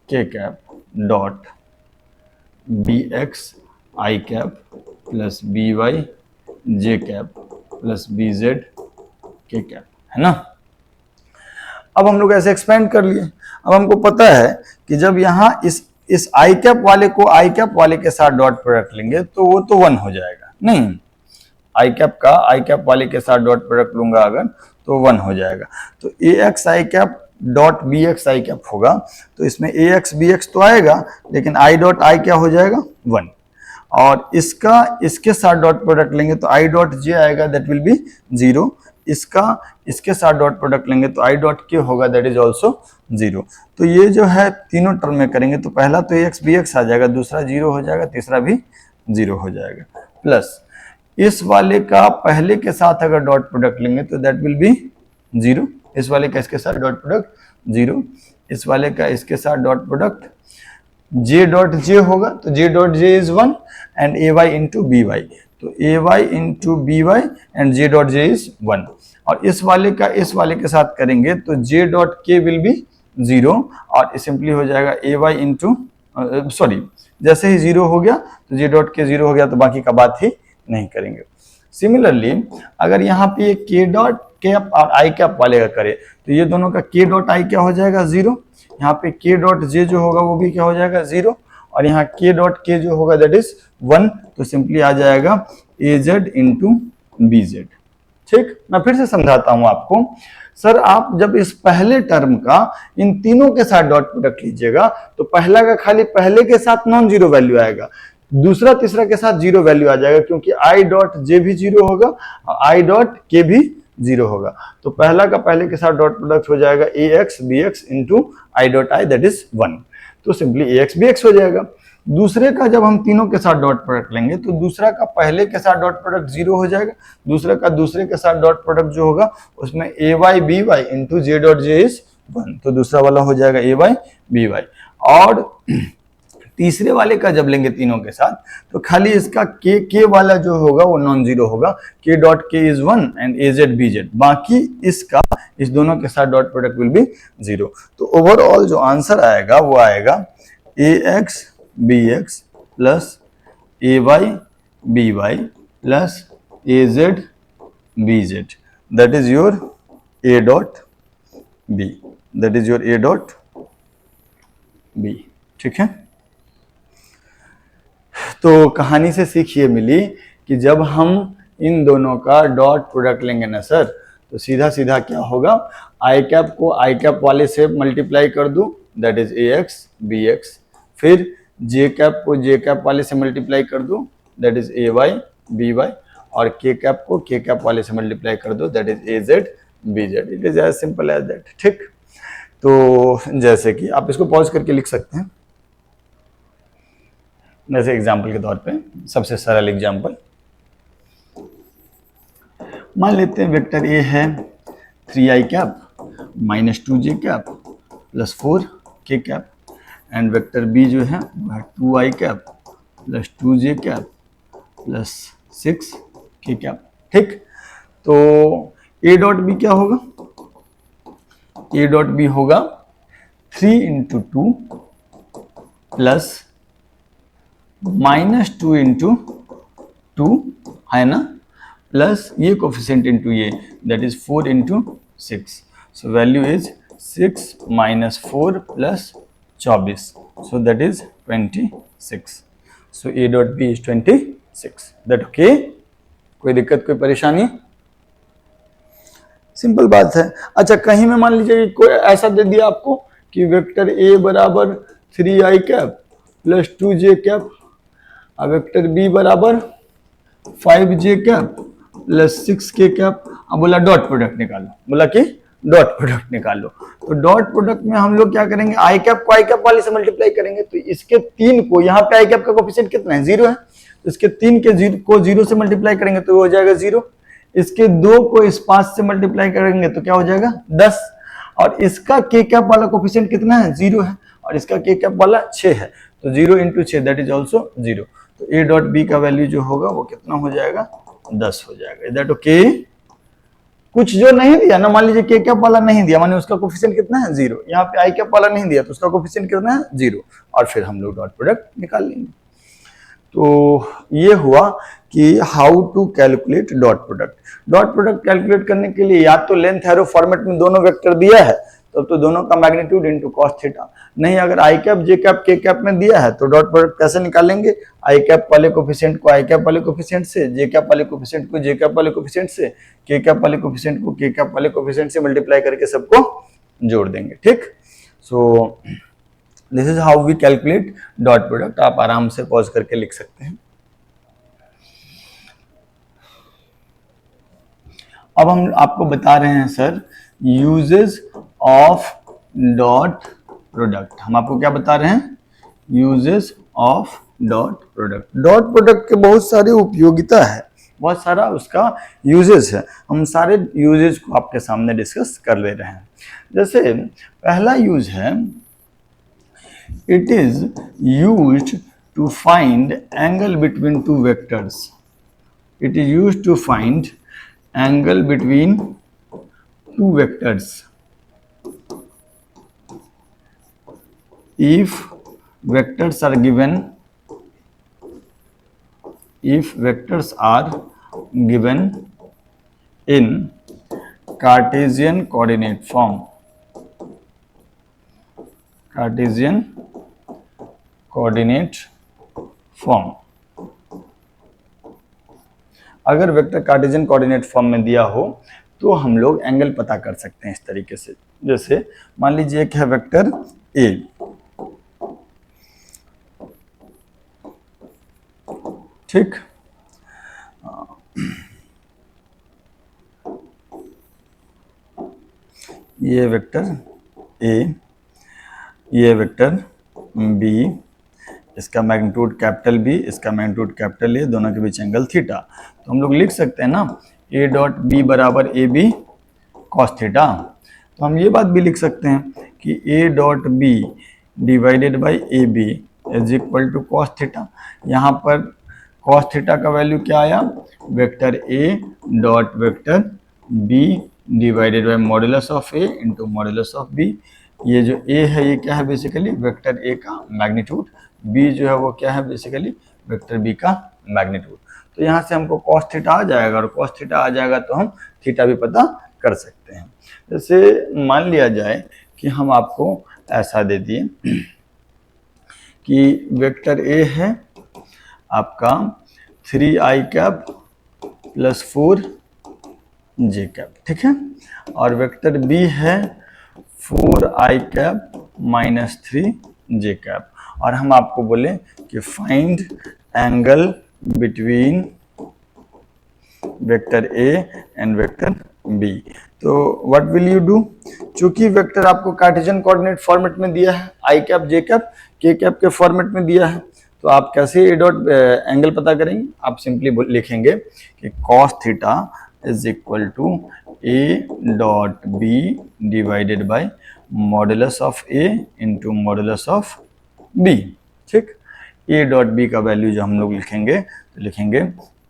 के cap dot B x आई cap plus B Y जे cap plus B Z के cap, है ना। अब हम लोग ऐसे expand कर लिए। अब हमको पता है कि जब यहाँ इस आई कैप वाले को आई कैप वाले के साथ डॉट प्रोडक्ट लेंगे तो वो तो 1 हो जाएगा, नहीं, आई कैप का आई कैप वाले के साथ डॉट प्रोडक्ट लूंगा अगर तो 1 हो जाएगा। तो ए एक्स आई कैप डॉट बी एक्स आई कैप होगा, तो इसमें ए एक्स बी एक्स तो आएगा, लेकिन आई डॉट आई क्या हो जाएगा 1, और इसके साथ डॉट प्रोडक्ट लेंगे तो आई डॉट जे आएगा, दैट विल बी 0। इसके साथ डॉट प्रोडक्ट लेंगे तो आई डॉट के होगा, दैट इज ऑल्सो 0। तो ये जो है तीनों टर्म में करेंगे तो पहला तो ए एक्स बी एक्स आ जाएगा, दूसरा 0 हो जाएगा, तीसरा भी 0 हो जाएगा। प्लस इस वाले का पहले के साथ अगर डॉट प्रोडक्ट लेंगे तो दैट विल बी 0। इस वाले का इसके साथ डॉट प्रोडक्ट 0, इस वाले का इसके साथ dot product J dot J होगा, तो J dot J is 1 and A Y into B Y, तो A Y into B Y and J dot J is 1। और इस वाले का इस वाले के साथ करेंगे तो जे डॉट के विल बी 0, और सिंपली हो जाएगा ए वाई इंटू सॉरी, जैसे ही 0 हो गया तो जे डॉट के 0 हो गया, तो बाकी का बात ही नहीं करेंगे। सिमिलरली अगर यहाँ पे ये के डॉट कैप और आई कैप वाले का करे तो ये दोनों का के डॉट आई क्या हो जाएगा 0, यहाँ पे के डॉट जे जो होगा वो भी क्या हो जाएगा 0, और यहाँ के डॉट के जो होगा दैट इज 1, तो सिंपली आ जाएगा ए जेड इंटू बी जेड। ठीक, मैं फिर से समझाता हूं आपको। सर आप जब इस पहले टर्म का इन तीनों के साथ डॉट प्रोडक्ट लीजिएगा तो पहला का खाली पहले के साथ नॉन जीरो वैल्यू आएगा, दूसरा तीसरा के साथ जीरो वैल्यू आ जाएगा, क्योंकि आई डॉट जे भी जीरो होगा और आई डॉट के भी जीरो होगा। तो पहला का पहले के साथ डॉट प्रोडक्ट हो जाएगा A X B X into I dot I, that is 1। तो simply A X B X हो जाएगा। दूसरे का जब हम तीनों के साथ डॉट प्रोडक्ट लेंगे तो दूसरा का पहले के साथ डॉट प्रोडक्ट जीरो हो जाएगा, दूसरे का दूसरे के साथ डॉट प्रोडक्ट जो होगा उसमें A Y B Y into J dot J is 1, तो दूसरा वाला हो जाएगा ए वाई बी वाई। और तीसरे वाले का जब लेंगे तीनों के साथ तो खाली इसका के वाला जो होगा वो नॉन जीरो होगा, K dot K is 1 and A Z B Z, बाकी इसका इस दोनों के साथ dot product will be zero. तो ओवरऑल जो आंसर आएगा वो आएगा A X B X plus A Y B Y plus A Z B Z, that is your A dot B, that is your A dot B. ठीक है, तो कहानी से सीख ये मिली कि जब हम इन दोनों का डॉट प्रोडक्ट लेंगे ना सर, तो सीधा सीधा क्या होगा, आई कैप को आई कैप वाले से मल्टीप्लाई कर दूं, that is A X B X, फिर जे कैप को जे कैप वाले से मल्टीप्लाई कर दूं, that is A Y B Y, और के कैप को के कैप वाले से मल्टीप्लाई कर दो, that is A Z B Z. It is as simple as that. ठीक, तो जैसे कि आप इसको पॉज करके लिख सकते हैं, जैसे एग्जाम्पल के तौर पे सबसे सरल एग्जाम्पल मान लेते हैं वेक्टर ए है 3i cap minus 2j cap plus 4k cap, and vector B जो है 2i cap plus 2j cap plus 6k cap. ठीक, तो ए डॉट बी क्या होगा, ए डॉट बी होगा 3 इंटू 2 प्लस -2 इंटू 2 है ना, प्लस ये कोफिशिएंट इंटू ये, that is 4 into 6, so value is 6 minus 4 plus 24, so that is 26, so a dot b is 26, that okay? कोई दिक्कत कोई परेशानी? सिंपल बात है। अच्छा, कहीं में मान लीजिए कोई ऐसा दे दिया आपको कि वेक्टर a बराबर 3i cap plus 2j cap, और वेक्टर b बराबर 5j cap plus 6k cap, अब बोला डॉट प्रोडक्ट निकालो, बोला कि डॉट प्रोडक्ट निकालो। तो डॉट प्रोडक्ट में हम लोग क्या करेंगे, आई कैप को आई कैप वाले से मल्टीप्लाई करेंगे, तो इसके 3 को, यहाँ पे आई कैप का कोफिशिएंट कितना है, 0 है, तो इसके 3 के 0 से मल्टीप्लाई करेंगे तो हो जाएगा 0, इसके 2 को इस 5 से मल्टीप्लाई करेंगे तो क्या हो जाएगा 10, और इसका के कैप वाला कोफिशिएंट कितना है, 0 है, और इसका के कैप वाला 6 है, तो 0 इंटू 6 दैट इज ऑल्सो 0, तो ए डॉट बी का वैल्यू जो होगा वो कितना हो जाएगा, 10 हो जाएगा। Is that okay? कुछ जो नहीं दिया ना, मान लीजिए के कैप वाला नहीं दिया, माने उसका कोफिशिएंट कितना है 0, यहाँ पे आई कैप वाला नहीं दिया तो उसका कोफिशिएंट कितना है 0, और फिर हम लोग डॉट प्रोडक्ट निकाल लेंगे। तो ये हुआ कि how to calculate dot product. Dot product calculate करने के लिए या तो लेंथ एरो फॉर्मेट में दोनों वेक्टर दिया है तो दोनों का मैग्नीट्यूड इनटू कॉस थीटा, नहीं अगर आई cap J cap K cap में दिया है तो डॉट प्रोडक्ट कैसे निकालेंगे, आई कैप वाले कोफिशिएंट को आई कैप वाले कोफिशिएंट से, जे कैप वाले कोफिशिएंट को जे कैप वाले कोफिशिएंट से, के कैप वाले कोफिशिएंट को के कैप वाले कोफिशिएंट से मल्टीप्लाई करके सबको जोड़ देंगे। ठीक, so this is how we calculate dot product. आप आराम से पॉज करके लिख सकते हैं। अब हम आपको बता रहे हैं sir uses of dot product. हम आपको क्या बता रहे हैं, uses of dot product. Dot product के बहुत सारी उपयोगिता है, बहुत सारा उसका यूजेस है, हम सारे यूजेस को आपके सामने डिस्कस कर ले रहे हैं। जैसे पहला यूज है, it is used to find angle between two vectors. It is used to find angle between two vectors if vectors are given in Cartesian coordinate form. Cartesian coordinate form। अगर vector Cartesian coordinate form में दिया हो तो हम लोग angle पता कर सकते हैं इस तरीके से। जैसे मान लीजिए एक है वेक्टर ए, ठीक, ये वेक्टर ए, ये वेक्टर बी, इसका मैग्नीट्यूड कैपिटल बी, इसका मैग्नीट्यूड कैपिटल ए, दोनों के बीच एंगल थीटा। तो हम लोग लिख सकते हैं ना ए डॉट बी बराबर ए बी कॉस थीटा। तो हम ये बात भी लिख सकते हैं कि ए dot B divided by A B is equal to cos theta. यहाँ पर कॉस थीटा का वैल्यू क्या आया, vector A dot vector B divided by modulus of A into modulus of B. ये जो ए है ये क्या है, बेसिकली वेक्टर ए का मैग्नीट्यूड, बी जो है वो क्या है, बेसिकली वेक्टर बी का मैग्नीट्यूड। तो यहाँ से हमको कॉस थीटा आ जाएगा, और कॉस थीटा आ जाएगा तो हम थीटा भी पता कर सकते हैं। जैसे मान लिया जाए कि हम आपको ऐसा दे दिए कि वेक्टर ए है आपका 3i cap plus 4j cap, ठीक है, और वेक्टर बी है 4i cap minus 3j cap, और हम आपको बोले कि find angle between vector A and vector B. तो व्हाट विल यू डू, चूंकि वेक्टर आपको कार्टेशियन कोऑर्डिनेट फॉर्मेट में दिया है, I cap J cap K cap के फॉर्मेट में दिया है, तो आप कैसे ए डॉट एंगल पता करेंगे, आप सिंपली लिखेंगे कि cos theta is equal to A dot B divided by modulus of A into modulus of B, ठीक। ए डॉट बी का वैल्यू जो हम लोग लिखेंगे तो लिखेंगे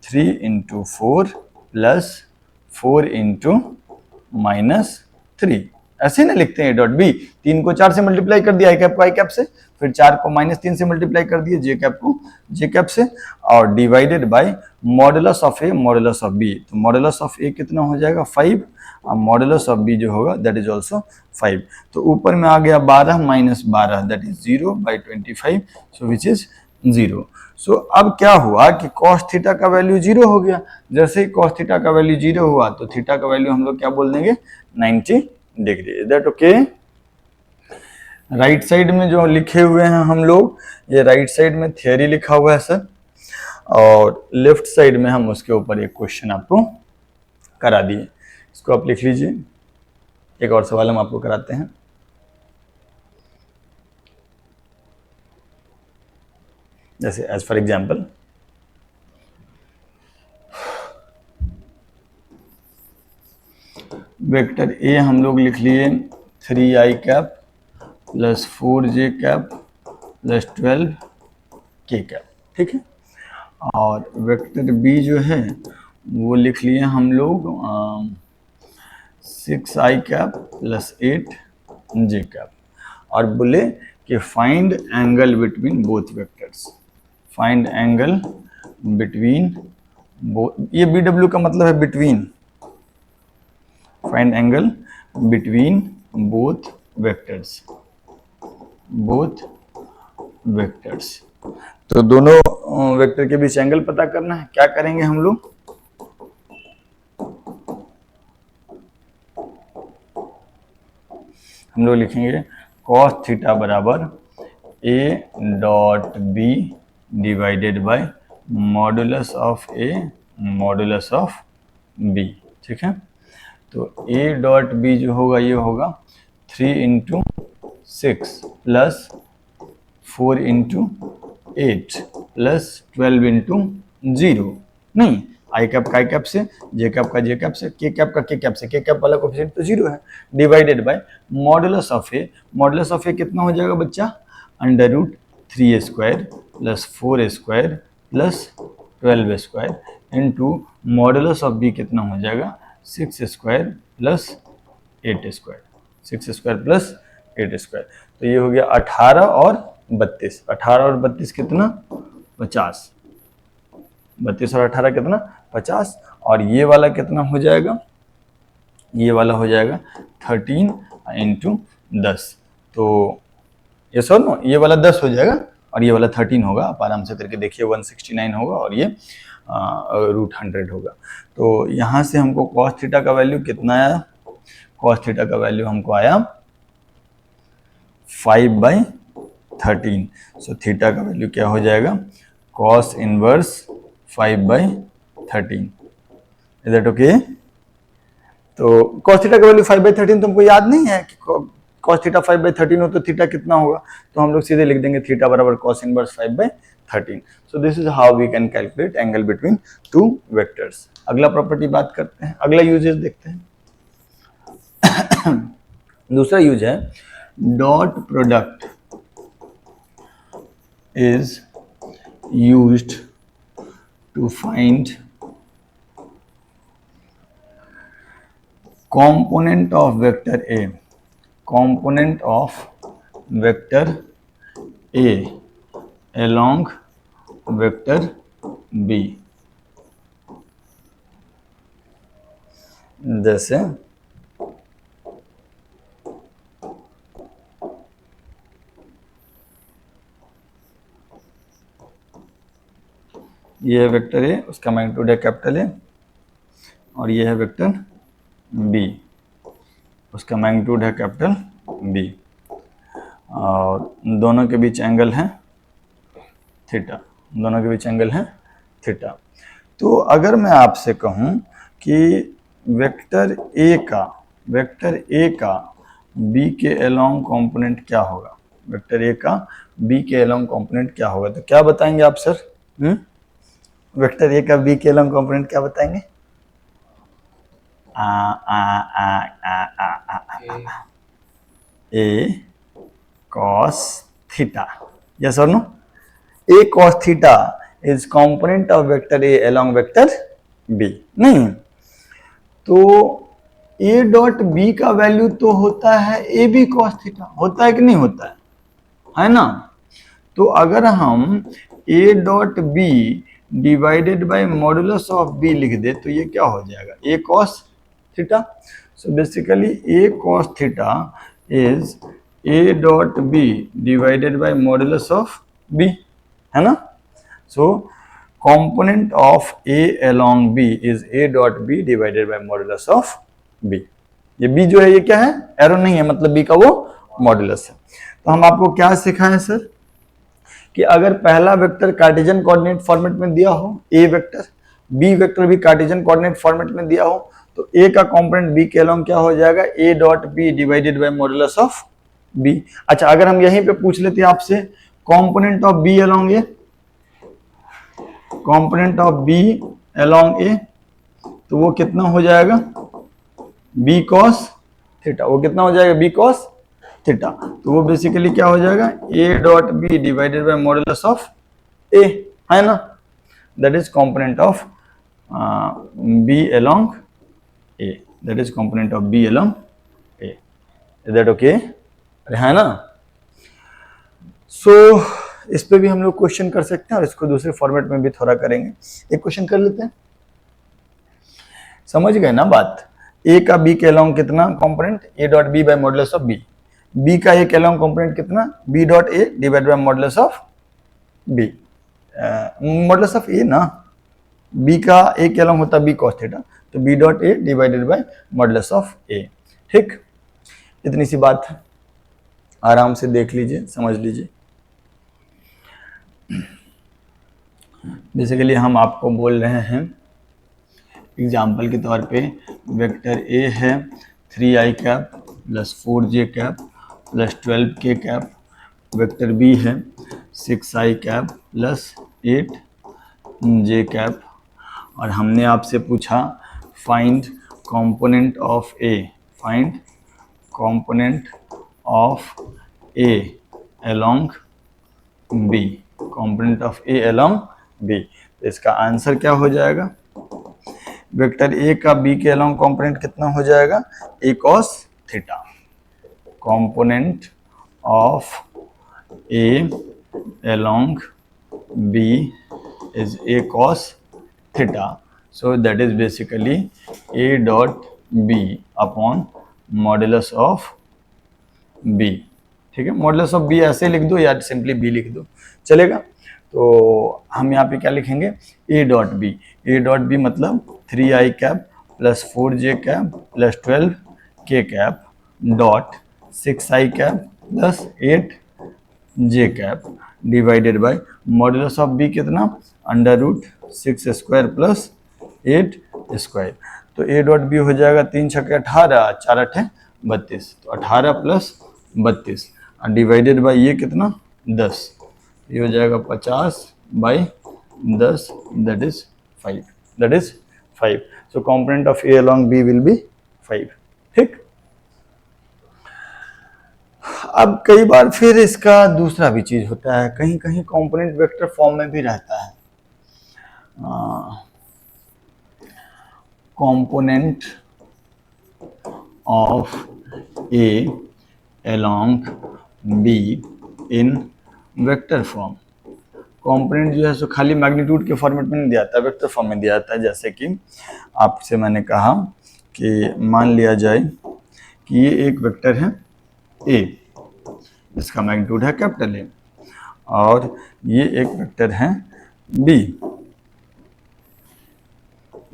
3 इंटू 4 प्लस 4 इंटू माइनस 3, ऐसे ना लिखते हैं ए डॉट बी। 3 को 4 से मल्टीप्लाई कर दिया आई कैप को आई कैप से, फिर 4 को माइनस 3 से मल्टीप्लाई कर दिए जे कैप को जे कैप से, और divided by modulus of A modulus of B. तो मॉडुलस ऑफ ए कितना हो जाएगा 5, और मॉडुलस ऑफ बी जो होगा दैट इज ऑल्सो 5। तो ऊपर में आ गया 12 minus 12 that is 0 by 25, so which is 0। सो अब क्या हुआ कि cos थीटा का वैल्यू 0 हो गया। जैसे ही cos थीटा का वैल्यू 0 हुआ तो थीटा का वैल्यू हम लोग क्या बोल देंगे 90 degree. Is that okay. Right side में जो लिखे हुए हैं हम लोग, ये राइट साइड में थियरी लिखा हुआ है सर, और लेफ्ट साइड में हम उसके ऊपर एक क्वेश्चन आपको करा दिए, इसको आप लिख लीजिए। एक और सवाल हम आपको कराते हैं। जैसे as for example, vector A हम लोग लिख लिए 3i cap plus 4j cap plus 12k cap, ठीक है, और वेक्टर बी जो है वो लिख लिए हम लोग 6i cap plus 8j cap, और बोले कि find angle between both vectors, find angle between both, ये BW का मतलब है between, find angle between both vectors, both vectors. तो दोनों वेक्टर के बीच एंगल पता करना है। क्या करेंगे हम लोग, हम लोग लिखेंगे cos थीटा बराबर a dot B divided by modulus of A modulus of B, ठीक है। तो a डॉट बी जो होगा ये होगा 3 into 6 plus 4 into 8 plus 12 into 0, नहीं आई कैप का आई कैप से, जे कैप का जे कैप से, के कैप का के कैप से, के कैप वाला कोएफिशिएंट तो 0 है, divided by modulus of A. Modulus of A कितना हो जाएगा बच्चा, under root 3 square plus 4 square plus 12 square into modulus of B कितना हो जाएगा 6 square plus 8 square, 6 square plus 8 square. तो ये हो गया 18 और 32, 18 और 32 कितना 50, 32 और 18 कितना 50, और ये वाला कितना हो जाएगा, ये वाला हो जाएगा 13 इंटू 10। तो ये सर नो, ये वाला 10 हो जाएगा और ये वाला 13 होगा, आप आराम से करके देखिए 169 होगा, और ये √100 होगा। तो यहाँ से हमको कॉस थीटा का वैल्यू कितना आया, कॉस थीटा का वैल्यू हमको आया 5/13। सो थीटा का वैल्यू क्या हो जाएगा, cos inverse 5/13। Is that okay? तो कॉस थीटा का वैल्यू 5/13 तुमको याद नहीं है कि कॉस थीटा 5/13 हो तो थीटा कितना होगा, तो हम लोग सीधे लिख देंगे थीटा बराबर cos inverse 5/13। So this is how we can calculate angle between two vectors. अगला प्रॉपर्टी बात करते हैं, अगला यूजेस देखते हैं। दूसरा यूज है dot product is used to find component of vector A, component of vector A along vector B। जैसे ये है वेक्टर ए, उसका मैग्नीट्यूड है कैपिटल ए, और ये है वेक्टर बी, उसका मैग्नीट्यूड है कैपिटल बी, और दोनों के बीच एंगल है थीटा, दोनों के बीच एंगल है थीटा। तो अगर मैं आपसे कहूं कि वेक्टर ए का बी के अलोंग कंपोनेंट क्या होगा, वेक्टर ए का बी के अलोंग कंपोनेंट क्या होगा, तो क्या बताएंगे आप सर? वेक्टर ए का बी के अलोंग कंपोनेंट क्या बताएंगे? ए कॉस थीटा, यस और no? A cos theta is component of vector A along vector B. नहीं, तो ए डॉट बी का वैल्यू तो होता है ए बी कॉस थीटा, होता है कि नहीं होता है ना? तो अगर हम A dot B divided by modulus of B लिख दे तो ये क्या हो जाएगा, A cos theta. So basically A cos theta is A dot B divided by modulus of B, है ना? So component of A along B is A dot B divided by modulus of B. ये B जो है ये क्या है, arrow नहीं है, मतलब बी का वो मॉडुलस है। तो हम आपको क्या सिखाएं सर कि अगर पहला वेक्टर कार्टेशियन कोऑर्डिनेट फॉर्मेट में दिया हो, ए वेक्टर, बी वेक्टर भी कार्टेशियन कोऑर्डिनेट फॉर्मेट में दिया हो, तो ए का कंपोनेंट बी के अलोंग क्या हो जाएगा, A dot B divided by modulus of B. अच्छा, अगर हम यहीं पे पूछ लेते हैं आपसे component of B along A, component of B along A, तो वो कितना हो जाएगा, बी कॉस थीटा। वो कितना हो जाएगा, बी कॉस थीटा। तो वो बेसिकली क्या हो जाएगा, A dot B divided by modulus of A, है ना? That is component of B along A, that is component of B along A. Is that okay? है ना? सो इस पे भी हम लोग क्वेश्चन कर सकते हैं और इसको दूसरे फॉर्मेट में भी थोड़ा करेंगे। एक क्वेश्चन कर लेते हैं, समझ गए ना बात? ए का बी के अलोंग कितना component, A dot B by modulus of B. B का ए के अलोंग कंपोनेंट कितना, B dot A divided by modulus of B, modulus of A ना, बी का ए के अलोंग होता बी कॉस थीटा, तो B dot A divided by modulus of A. ठीक, इतनी सी बात है, आराम से देख लीजिए, समझ लीजिए। बेसिकली हम आपको बोल रहे हैं एग्जाम्पल के तौर पे, वेक्टर ए है 3i cap plus 4j cap plus 12k cap, vector B है 6i cap plus 8j cap, और हमने आपसे पूछा find component of A, find component of A along B, component of A along B. तो इसका answer क्या हो जाएगा, वेक्टर ए का बी के अलोंग कंपोनेंट कितना हो जाएगा, A cos theta. Component of A along B is A cos theta, so that is basically A dot B upon modulus of B. ठीक है, मॉडुलस ऑफ बी ऐसे लिख दो या सिंपली बी लिख दो, चलेगा? तो हम यहाँ पे क्या लिखेंगे, A dot B. A dot B मतलब 3i cap plus 4j cap plus 12k cap dot 6i cap plus 8j cap divided by modulus of B कितना, under root 6 square plus 8 square. तो ए डॉट बी हो जाएगा 3 छक्के 18, 4 अठे 32, तो 18 plus 32 divided by ये कितना 10, ये हो जाएगा 50 by 10, that is 5। So component of A along B will be 5। ठीक, अब कई बार फिर इसका दूसरा भी चीज होता है, कहीं कहीं कॉम्पोनेंट वेक्टर फॉर्म में भी रहता है। component of A along B in vector form। Component जो है सो खाली मैग्नीट्यूड के फॉर्मेट में नहीं दिया जाता, वेक्टर फॉर्म में दिया जाता है। जैसे कि आपसे मैंने कहा कि मान लिया जाए कि ये एक वेक्टर है A, इसका मैग्नीट्यूड है कैपिटल A, और ये एक वेक्टर है B,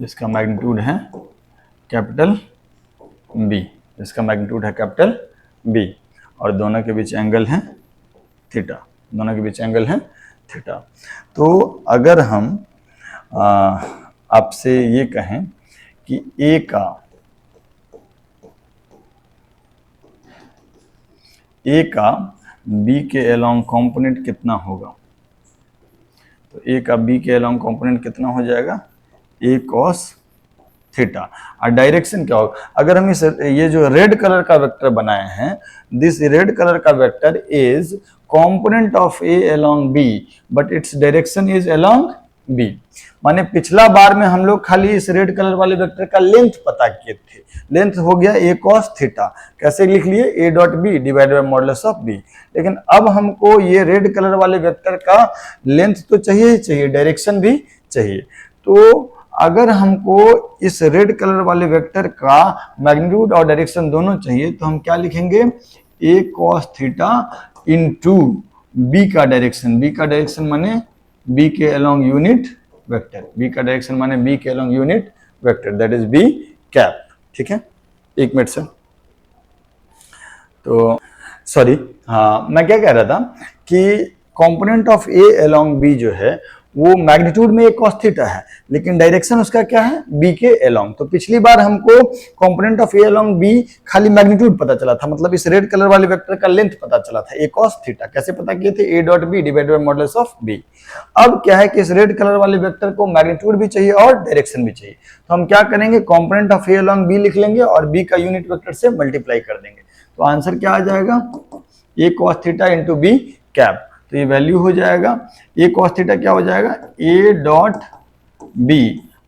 इसका मैग्नीट्यूड है कैपिटल B, इसका मैग्नीट्यूड है कैपिटल B, और दोनों के बीच एंगल है थीटा, दोनों के बीच एंगल है थीटा। तो अगर हम आपसे ये कहें कि A का B के अलोंग कंपोनेंट कितना होगा, तो A का B के अलोंग कंपोनेंट कितना हो जाएगा, A cos थीटा। और डायरेक्शन क्या होगा, अगर हम इस ये जो रेड कलर का वेक्टर बनाए हैं, दिस रेड कलर का vector is component of A along B but its direction is along B. माने पिछला बार में हम लोग खाली इस रेड कलर वाले वेक्टर का लेंथ पता किए थे, लेंथ हो गया ए cos थीटा, कैसे लिख लिए, A dot B divided by modulus of B. लेकिन अब हमको ये रेड कलर वाले वेक्टर का लेंथ तो चाहिए ही चाहिए, डायरेक्शन भी चाहिए। तो अगर हमको इस रेड कलर वाले वेक्टर का मैग्नीट्यूड और डायरेक्शन दोनों चाहिए, तो हम क्या लिखेंगे, A cos theta into B का डायरेक्शन। बी का डायरेक्शन माने बी के अलोंग यूनिट वेक्टर, बी का डायरेक्शन माने बी के along unit vector, that is B cap. ठीक है, एक मिनट से, तो सॉरी, हाँ मैं क्या कह रहा था कि component of A along B जो है वो मैग्नीट्यूड में एक cos थीटा है, लेकिन डायरेक्शन उसका क्या है, बी के अलोंग। तो पिछली बार हमको component of A along B खाली मैग्नीट्यूड पता चला था, मतलब इस रेड कलर वाले वेक्टर का लेंथ पता चला था, एक cos थीटा। कैसे पता किए थे, A dot B divided by modulus of B. अब क्या है कि इस रेड कलर वाले वेक्टर को मैग्नीट्यूड भी चाहिए और डायरेक्शन भी चाहिए, तो हम क्या करेंगे, component of A along B लिख लेंगे और बी का यूनिट वेक्टर से मल्टीप्लाई कर देंगे। तो आंसर क्या आ जाएगा, A cos theta into B cap. तो ये वैल्यू हो जाएगा, ए cos थीटा क्या हो जाएगा, A dot B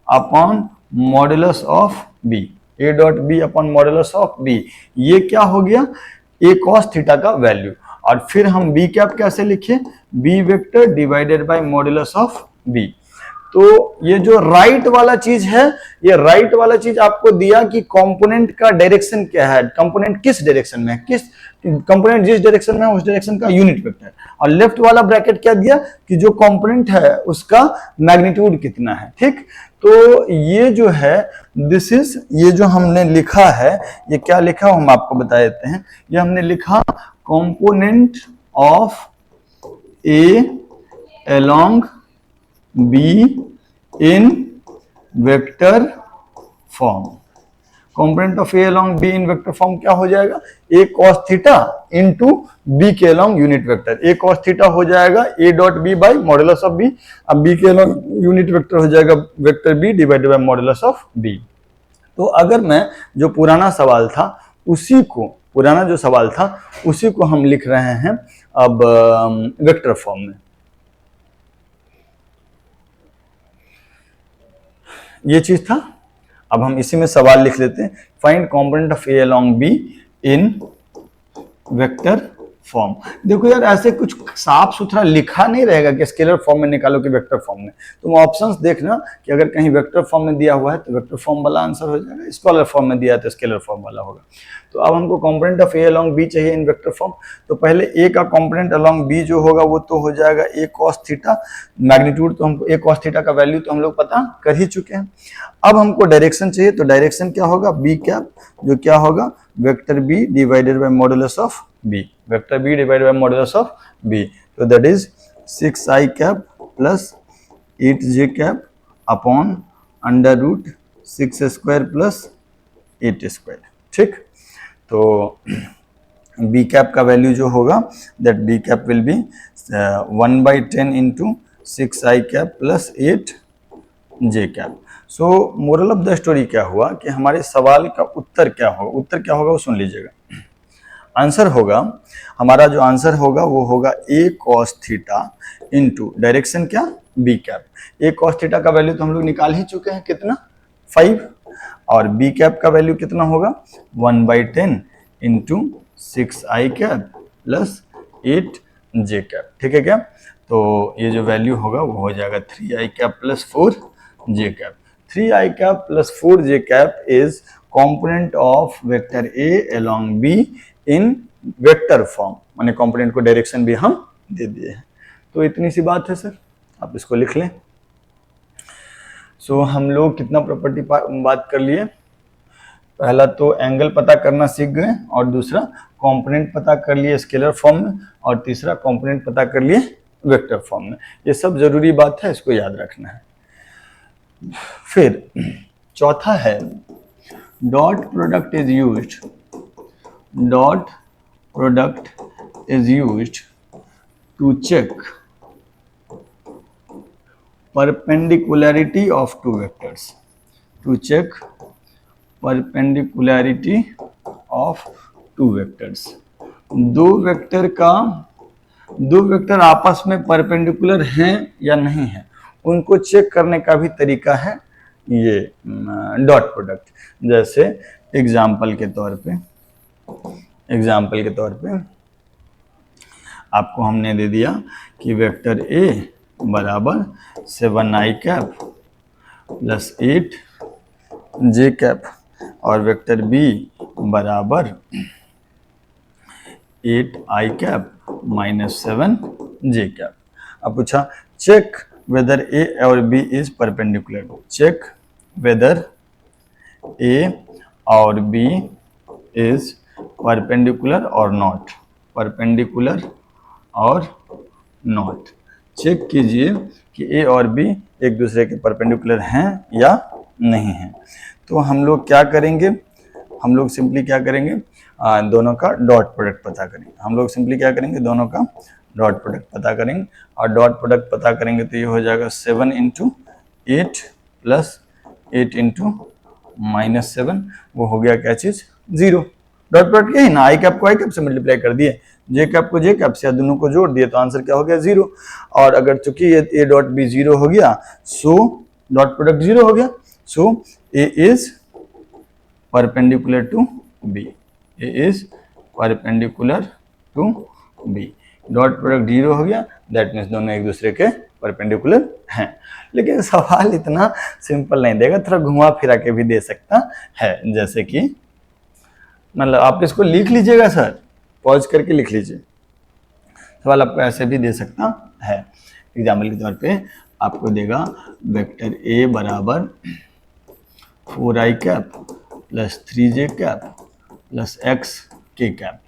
upon modulus of B, A dot B upon modulus of B. ये क्या हो गया, ए cos थीटा का वैल्यू। और फिर हम बी कैप कैसे लिखे, B vector divided by modulus of B. तो ये जो राइट वाला चीज है, ये राइट वाला चीज आपको दिया कि कंपोनेंट का डायरेक्शन क्या है, कंपोनेंट किस डायरेक्शन में है, किस कंपोनेंट जिस डायरेक्शन में है उस डायरेक्शन का यूनिट वेक्टर। और लेफ्ट वाला ब्रैकेट क्या दिया कि जो कंपोनेंट है उसका मैग्नीट्यूड कितना है। ठीक, तो ये जो है दिस इज, ये जो हमने लिखा है, ये क्या लिखा हम आपको बता देते हैं। ये हमने लिखा component of A along B in vector form. Component of A along B in vector form क्या हो जाएगा, A cos theta into B के along unit vector. A cos theta हो जाएगा A dot B by modulus of B, अब B के along unit vector हो जाएगा vector B divided by modulus of B. तो अगर मैं जो पुराना सवाल था उसी को, पुराना जो सवाल था उसी को हम लिख रहे हैं अब वेक्टर फॉर्म में। ये चीज था, अब हम इसी में सवाल लिख लेते हैं, find component of A along B in vector form. देखो यार ऐसे कुछ साफ सुथरा लिखा नहीं रहेगा कि स्केलर फॉर्म में निकालो कि वेक्टर फॉर्म में। तुम ऑप्शंस देखना कि अगर कहीं वेक्टर फॉर्म में दिया हुआ है तो वेक्टर फॉर्म वाला आंसर हो जाएगा, स्केलर फॉर्म में दिया है तो स्केलर फॉर्म वाला होगा। तो अब हमको component of A along B चाहिए इन वेक्टर फॉर्म। तो पहले ए का कंपोनेंट अलॉन्ग बी जो होगा वो तो हो जाएगा ए कॉस थीटा। मैग्नीट्यूड तो हमको ए कॉस थीटा का वैल्यू तो हम लोग पता कर ही चुके हैं। अब हमको डायरेक्शन चाहिए, तो डायरेक्शन क्या होगा, बी कैप, जो क्या होगा vector B divided by modulus of B, vector B divided by modulus of B. तो that is 6i cap plus 8j cap upon under root 6 square plus 8 square. ठीक, तो बी कैप का value जो होगा that B cap will be 1/10 into 6i cap plus 8j cap. So moral of the story क्या हुआ कि हमारे सवाल का उत्तर क्या होगा, उत्तर क्या होगा वो सुन लीजिएगा। आंसर होगा, हमारा जो आंसर होगा वो होगा ए कॉस थीटा इंटू डायरेक्शन क्या, बी कैप। ए कॉस थीटा का वैल्यू तो हम लोग निकाल ही चुके हैं, कितना 5, और बी कैप का वैल्यू कितना होगा 1/10 into 6i cap plus 8j cap. ठीक है क्या, तो ये जो वैल्यू होगा वो हो जाएगा 3i cap plus 4j cap. 3i cap plus 4j cap is component of vector A along B in vector form, माने कंपोनेंट को डायरेक्शन भी हम दे दिए हैं। तो इतनी सी बात है सर, आप इसको लिख लें। सो हम लोग कितना प्रॉपर्टी बात कर लिए, पहला तो एंगल पता करना सीख गए, और दूसरा कंपोनेंट पता कर लिए स्केलर फॉर्म में, और तीसरा कंपोनेंट पता कर लिए वेक्टर फॉर्म में। ये सब जरूरी बात है, इसको याद रखना है। फिर चौथा है dot product is used, dot product is used to check perpendicularity of two vectors, to check perpendicularity of two vectors। दो वेक्टर आपस में परपेंडिकुलर हैं या नहीं है, उनको चेक करने का भी तरीका है ये डॉट प्रोडक्ट। जैसे एग्जाम्पल के तौर पे आपको हमने दे दिया कि वेक्टर ए बराबर 7i cap plus 8j cap, और वेक्टर बी बराबर 8i cap minus 7j cap. अब पूछा चेक whether A और B is perpendicular, check whether A और B is perpendicular or not, perpendicular और not। चेक कीजिए कि A और B एक दूसरे के परपेंडिकुलर हैं या नहीं हैं। तो हम लोग क्या करेंगे, हम लोग सिंपली क्या करेंगे, दोनों का डॉट प्रोडक्ट पता करेंगे। हम लोग सिंपली क्या करेंगे, दोनों का डॉट प्रोडक्ट पता करेंगे, और डॉट प्रोडक्ट पता करेंगे तो ये हो जाएगा 7 इंटू 8 प्लस 8 इंटू माइनस 7, वो हो गया क्या चीज 0। डॉट प्रोडक्ट यही ना, आई कैप को आई कैप से मल्टीप्लाई कर दिए, जे कैप को जे कैप से, दोनों को जोड़ दिए, तो आंसर क्या हो गया 0। और अगर चूंकि ये ए डॉट बी 0 हो गया, सो डॉट प्रोडक्ट 0 हो गया, so A is perpendicular to B, A is perpendicular to B. Dot product 0 हो गया, दैट मीन्स दोनों एक दूसरे के परपेंडिकुलर हैं। लेकिन सवाल इतना सिंपल नहीं देगा, थोड़ा घुमा फिरा के भी दे सकता है। जैसे कि मतलब आप इसको लिख लीजिएगा सर, पॉज करके लिख लीजिए, सवाल आपको ऐसे भी दे सकता है। एग्जाम्पल के तौर पे आपको देगा वेक्टर ए बराबर 4i cap plus 3j cap plus x cap,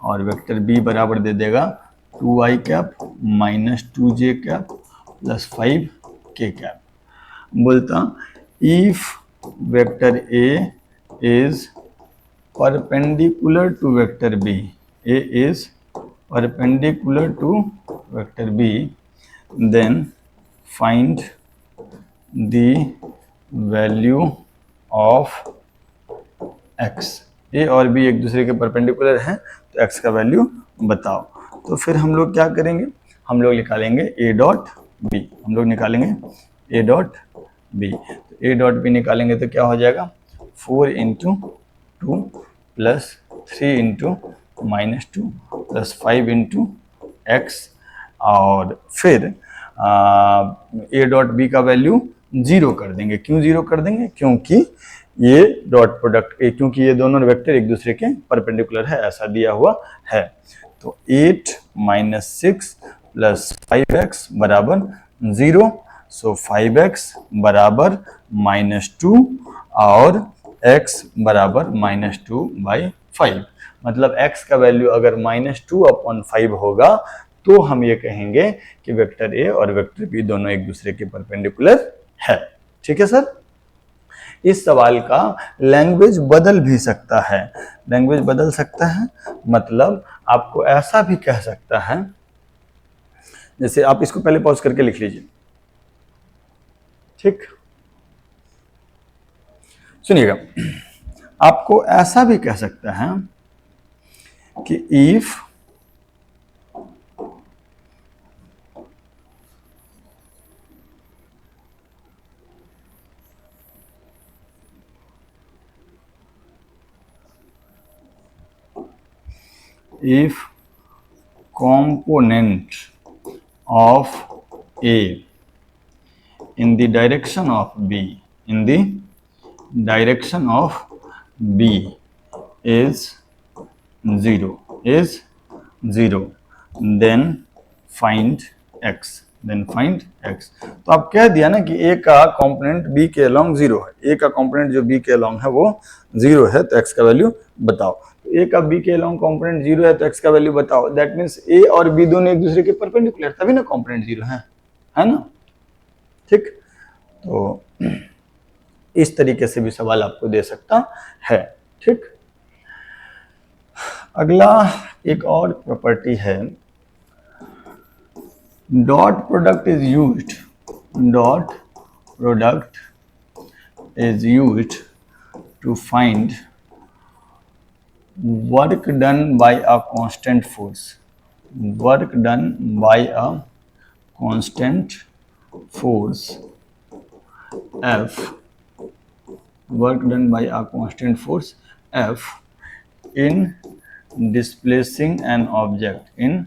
और वेक्टर बी बराबर दे देगा 2i cap minus 2j cap plus 5k cap. बोलता if vector A is perpendicular to vector B, A is perpendicular to vector B, then find the value of x। A और B एक दूसरे के perpendicular हैं, तो x का value बताओ। तो फिर हम लोग क्या करेंगे, हम लोग निकालेंगे ए डॉट बी, हम लोग निकालेंगे A dot B. A dot B निकालेंगे तो क्या हो जाएगा 4 into 2 plus 3 into -2 plus 5 into X, और फिर ए डॉट बी का वैल्यू 0 कर देंगे। क्यों 0 कर देंगे? क्योंकि ये डॉट प्रोडक्ट, क्योंकि ये दोनों वेक्टर एक दूसरे के परपेंडिकुलर है, ऐसा दिया हुआ है। तो 8 - 6 प्लस 5x बराबर 0। सो 5x बराबर -2 और x बराबर -2/5। मतलब x का वैल्यू अगर -2/5 होगा तो हम ये कहेंगे कि वेक्टर ए और वेक्टर बी दोनों एक दूसरे के परपेंडिकुलर है। ठीक है सर? इस सवाल का लैंग्वेज बदल भी सकता है। लैंग्वेज बदल सकता है मतलब आपको ऐसा भी कह सकता है, जैसे आप इसको पहले पॉज करके लिख लीजिए। ठीक, सुनिएगा, आपको ऐसा भी कह सकता है कि if component of A in the direction of B, in the direction of B is 0, then find x, तो आप कह दिया ना कि ए का कंपोनेंट बी के अलोंग 0 है, ए का कंपोनेंट जो बी के अलोंग है वो 0 है, तो एक्स का वैल्यू बताओ। ए का बी के अलोंग कंपोनेंट 0 है तो एक्स का वैल्यू बताओ। दैट मीन्स ए और बी दोनों एक दूसरे के परपेंडिकुलर, तभी ना कंपोनेंट 0 है ना? ठीक, तो इस तरीके से भी सवाल आपको दे सकता है। ठीक, अगला एक और प्रॉपर्टी है, dot product is used to find work done by a constant force, work done by a constant force F, work done by a constant force F in displacing an object, in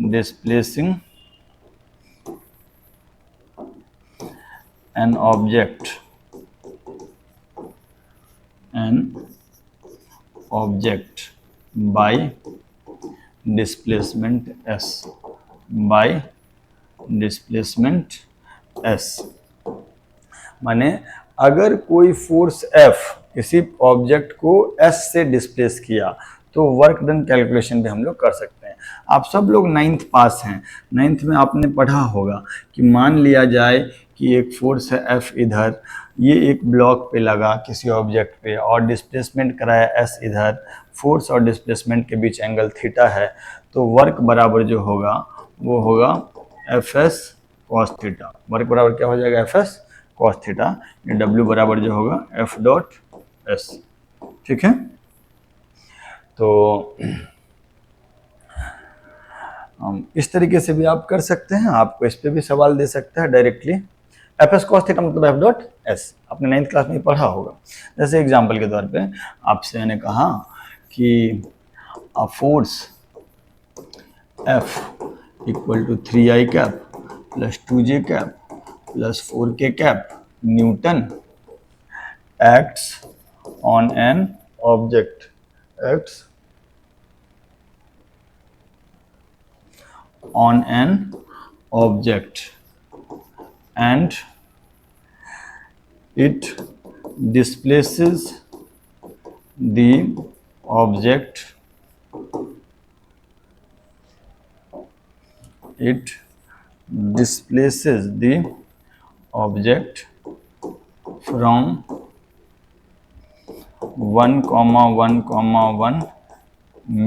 displacing an object by displacement s, माने अगर कोई force F किसी object को S से displace किया तो work done calculation भी हम लोग कर सकते हैं। आप सब लोग 9th पास हैं, 9th में आपने पढ़ा होगा कि मान लिया जाए कि एक फोर्स है F इधर, ये एक ब्लॉक पे लगा किसी ऑब्जेक्ट पे और डिस्प्लेसमेंट कराया S इधर, फोर्स और डिस्प्लेसमेंट के बीच एंगल थीटा है, तो वर्क बराबर जो होगा वो होगा Fs cos थीटा। वर्क बराबर क्या हो जाएगा? Fs cos theta. ये W बराबर जो होगा F डॉट S। ठीक है, तो इस तरीके से भी आप कर सकते हैं, आपको इस पे भी सवाल दे सकता है डायरेक्टली। Fs cos थीटा मतलब F डॉट S, आपने 9th क्लास में पढ़ा होगा। जैसे एग्जांपल के तौर पे आपसे मैंने कहा कि a force F equal to 3i cap plus 2j cap plus 4k cap newton acts on an object, acts on an object and it displaces the object, it displaces the object from 1,1,1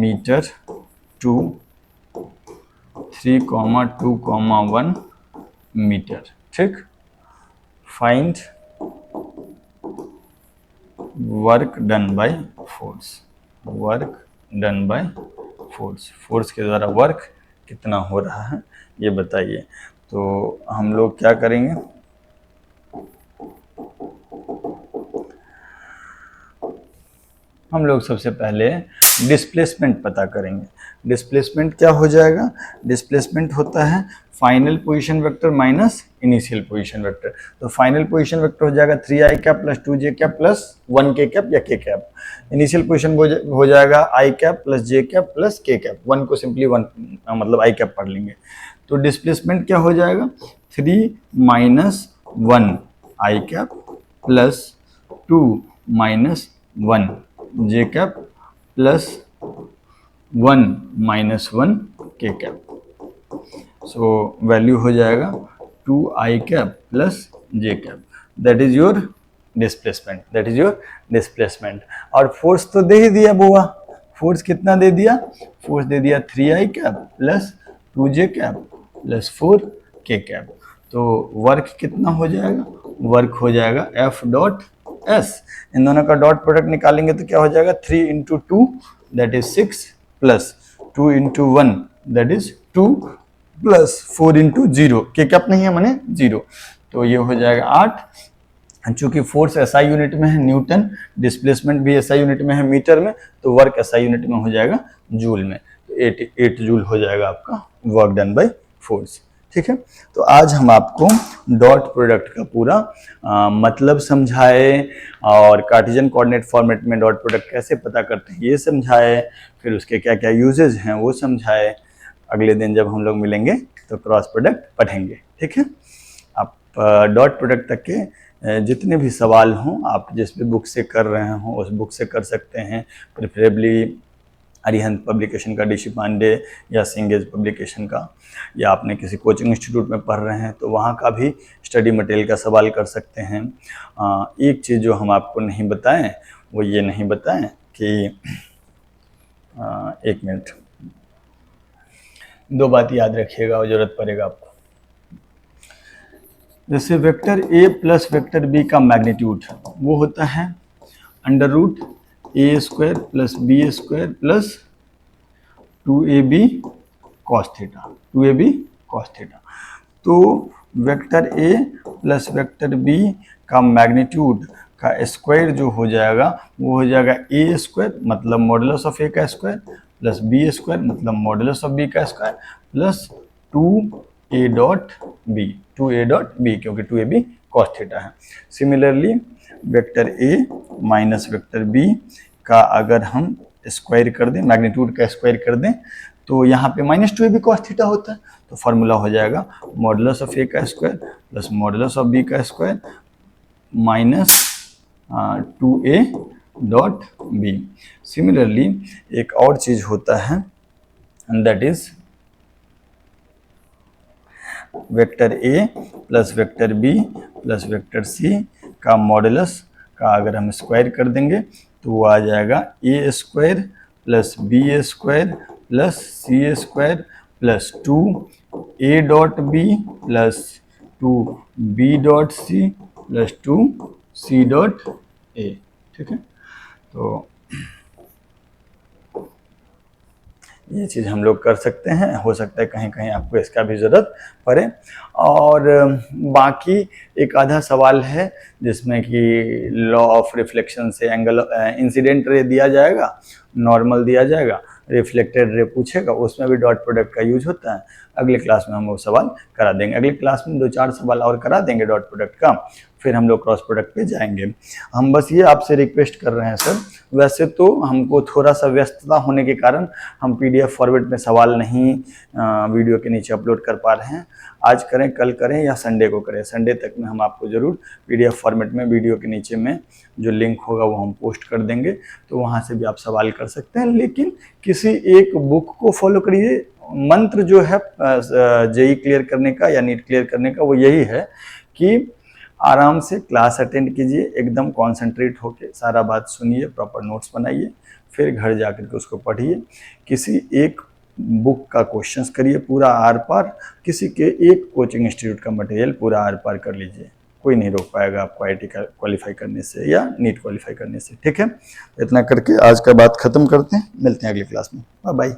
meter to 3,2,1 metre. ठीक, find work done by force, work done by force, force के द्वारा work कितना हो रहा है ये बताइए। तो हम लोग क्या करेंगे, हम लोग सबसे पहले डिस्प्लेसमेंट पता करेंगे। डिस्प्लेसमेंट क्या हो जाएगा? डिस्प्लेसमेंट होता है final position vector minus initial position vector. तो फाइनल पोजीशन वेक्टर हो जाएगा 3i cap plus 2j cap plus 1k cap या k कैप। इनिशियल पोजीशन हो जाएगा i cap plus j cap plus k cap. 1 को simply 1 मतलब i cap पढ़ लेंगे। तो डिस्प्लेसमेंट क्या हो जाएगा? 3 minus 1 i cap plus 2 minus 1 j cap plus 1 minus 1 k cap. So value हो जाएगा 2i cap plus j cap. That is your displacement, that is your displacement. और फोर्स तो दे ही दिया बुआ। फोर्स कितना दे दिया? फोर्स दे दिया 3i cap plus 2j cap plus 4k cap. तो वर्क कितना हो जाएगा? वर्क हो जाएगा F डॉट S। इन दोनों का डॉट प्रोडक्ट निकालेंगे तो क्या हो जाएगा? 3 into 2 that is 6 plus 2 into 1 that is 2 plus 4 into 0, के कैप नहीं है माने 0, तो ये हो जाएगा 8। चूंकि फोर्स SI यूनिट में है न्यूटन, डिस्प्लेसमेंट भी SI यूनिट में है मीटर में, तो वर्क SI यूनिट में हो जाएगा जूल में। तो 8 जूल हो जाएगा आपका वर्क डन बाय फोर्स। ठीक है, तो आज हम आपको डॉट प्रोडक्ट का पूरा मतलब समझाए और कार्टेशियन कोऑर्डिनेट फॉर्मेट में डॉट प्रोडक्ट कैसे पता करते हैं ये समझाए, फिर उसके क्या क्या यूजेज हैं वो समझाए। अगले दिन जब हम लोग मिलेंगे तो क्रॉस प्रोडक्ट पढ़ेंगे। ठीक है, आप डॉट प्रोडक्ट तक के जितने भी सवाल हों आप जिस भी बुक से कर रहे हों उस बुक से कर सकते हैं। प्रेफरेबली अरिहंत पब्लिकेशन का, DC पांडे या सिंगेज पब्लिकेशन का, या आपने किसी कोचिंग इंस्टीट्यूट में पढ़ रहे हैं तो वहाँ का भी स्टडी मटेरियल का सवाल कर सकते हैं। एक चीज़ जो हम आपको नहीं बताएं वो ये नहीं बताएं कि एक मिनट, 2 बात याद रखिएगा और ज़रूरत पड़ेगा आपको। जैसे vector A plus vector B का मैग्नीट्यूड वो होता है under root a square plus B square plus 2ab cos theta, 2ab cos theta. तो vector a plus vector b का मैग्नीट्यूड का स्क्वायर जो हो जाएगा वो हो जाएगा a स्क्वायर मतलब मॉडुलस ऑफ a का स्क्वायर प्लस b स्क्वायर मतलब मॉडुलस ऑफ b का square plus 2a dot b, 2a dot b क्योंकि 2ab कॉस थीटा है। Similarly vector a minus vector b का अगर हम स्क्वायर कर दें, मैग्नीट्यूड का स्क्वायर कर दें, तो यहाँ पे माइनस 2ab कॉस थीटा होता है। तो फार्मूला हो जाएगा मॉडुलस ऑफ a का square plus modulus of b का square minus 2a dot b। Similarly एक और चीज़ होता है and that is vector a plus vector b plus vector c का मॉडुलस का अगर हम स्क्वायर कर देंगे तो वो आ जाएगा a square plus b square plus c square plus 2a dot b plus 2b dot c plus 2c dot a। ठीक है, तो ये चीज़ हम लोग कर सकते हैं। हो सकता है कहीं कहीं आपको इसका भी ज़रूरत पड़े। और बाकी एक आधा सवाल है जिसमें कि लॉ ऑफ रिफ्लेक्शन से एंगल इंसिडेंट रे दिया जाएगा, नॉर्मल दिया जाएगा, रिफ्लेक्टेड रे पूछेगा, उसमें भी डॉट प्रोडक्ट का यूज होता है। अगले क्लास में हम वो सवाल करा देंगे। अगले क्लास में 2-4 सवाल और करा देंगे डॉट प्रोडक्ट का, फिर हम लोग क्रॉस प्रोडक्ट पे जाएंगे। हम बस ये आपसे रिक्वेस्ट कर रहे हैं सर, वैसे तो हमको थोड़ा सा व्यस्तता होने के कारण हम PDF फॉर्मेट में सवाल नहीं वीडियो के नीचे अपलोड कर पा रहे हैं। आज करें, कल करें या संडे को करें, संडे तक में हम आपको ज़रूर PDF फॉर्मेट में वीडियो के नीचे में जो लिंक होगा वो हम पोस्ट कर देंगे, तो वहाँ से भी आप सवाल कर सकते हैं। लेकिन किसी एक बुक को फॉलो करिए। मंत्र जो है JEE क्लियर करने का या नीट क्लियर करने का वो यही है कि आराम से क्लास अटेंड कीजिए, एकदम कॉन्सेंट्रेट होके सारा बात सुनिए, प्रॉपर नोट्स बनाइए, फिर घर जाकर के उसको पढ़िए। किसी एक बुक का क्वेश्चंस करिए पूरा आर पार, किसी के एक कोचिंग इंस्टीट्यूट का मटेरियल पूरा आर पार कर लीजिए। कोई नहीं रोक पाएगा आपको IIT का क्वालिफाई करने से या नीट क्वालिफाई करने से। ठीक है, इतना करके आज का बात खत्म करते हैं, मिलते हैं अगली क्लास में। Bye bye.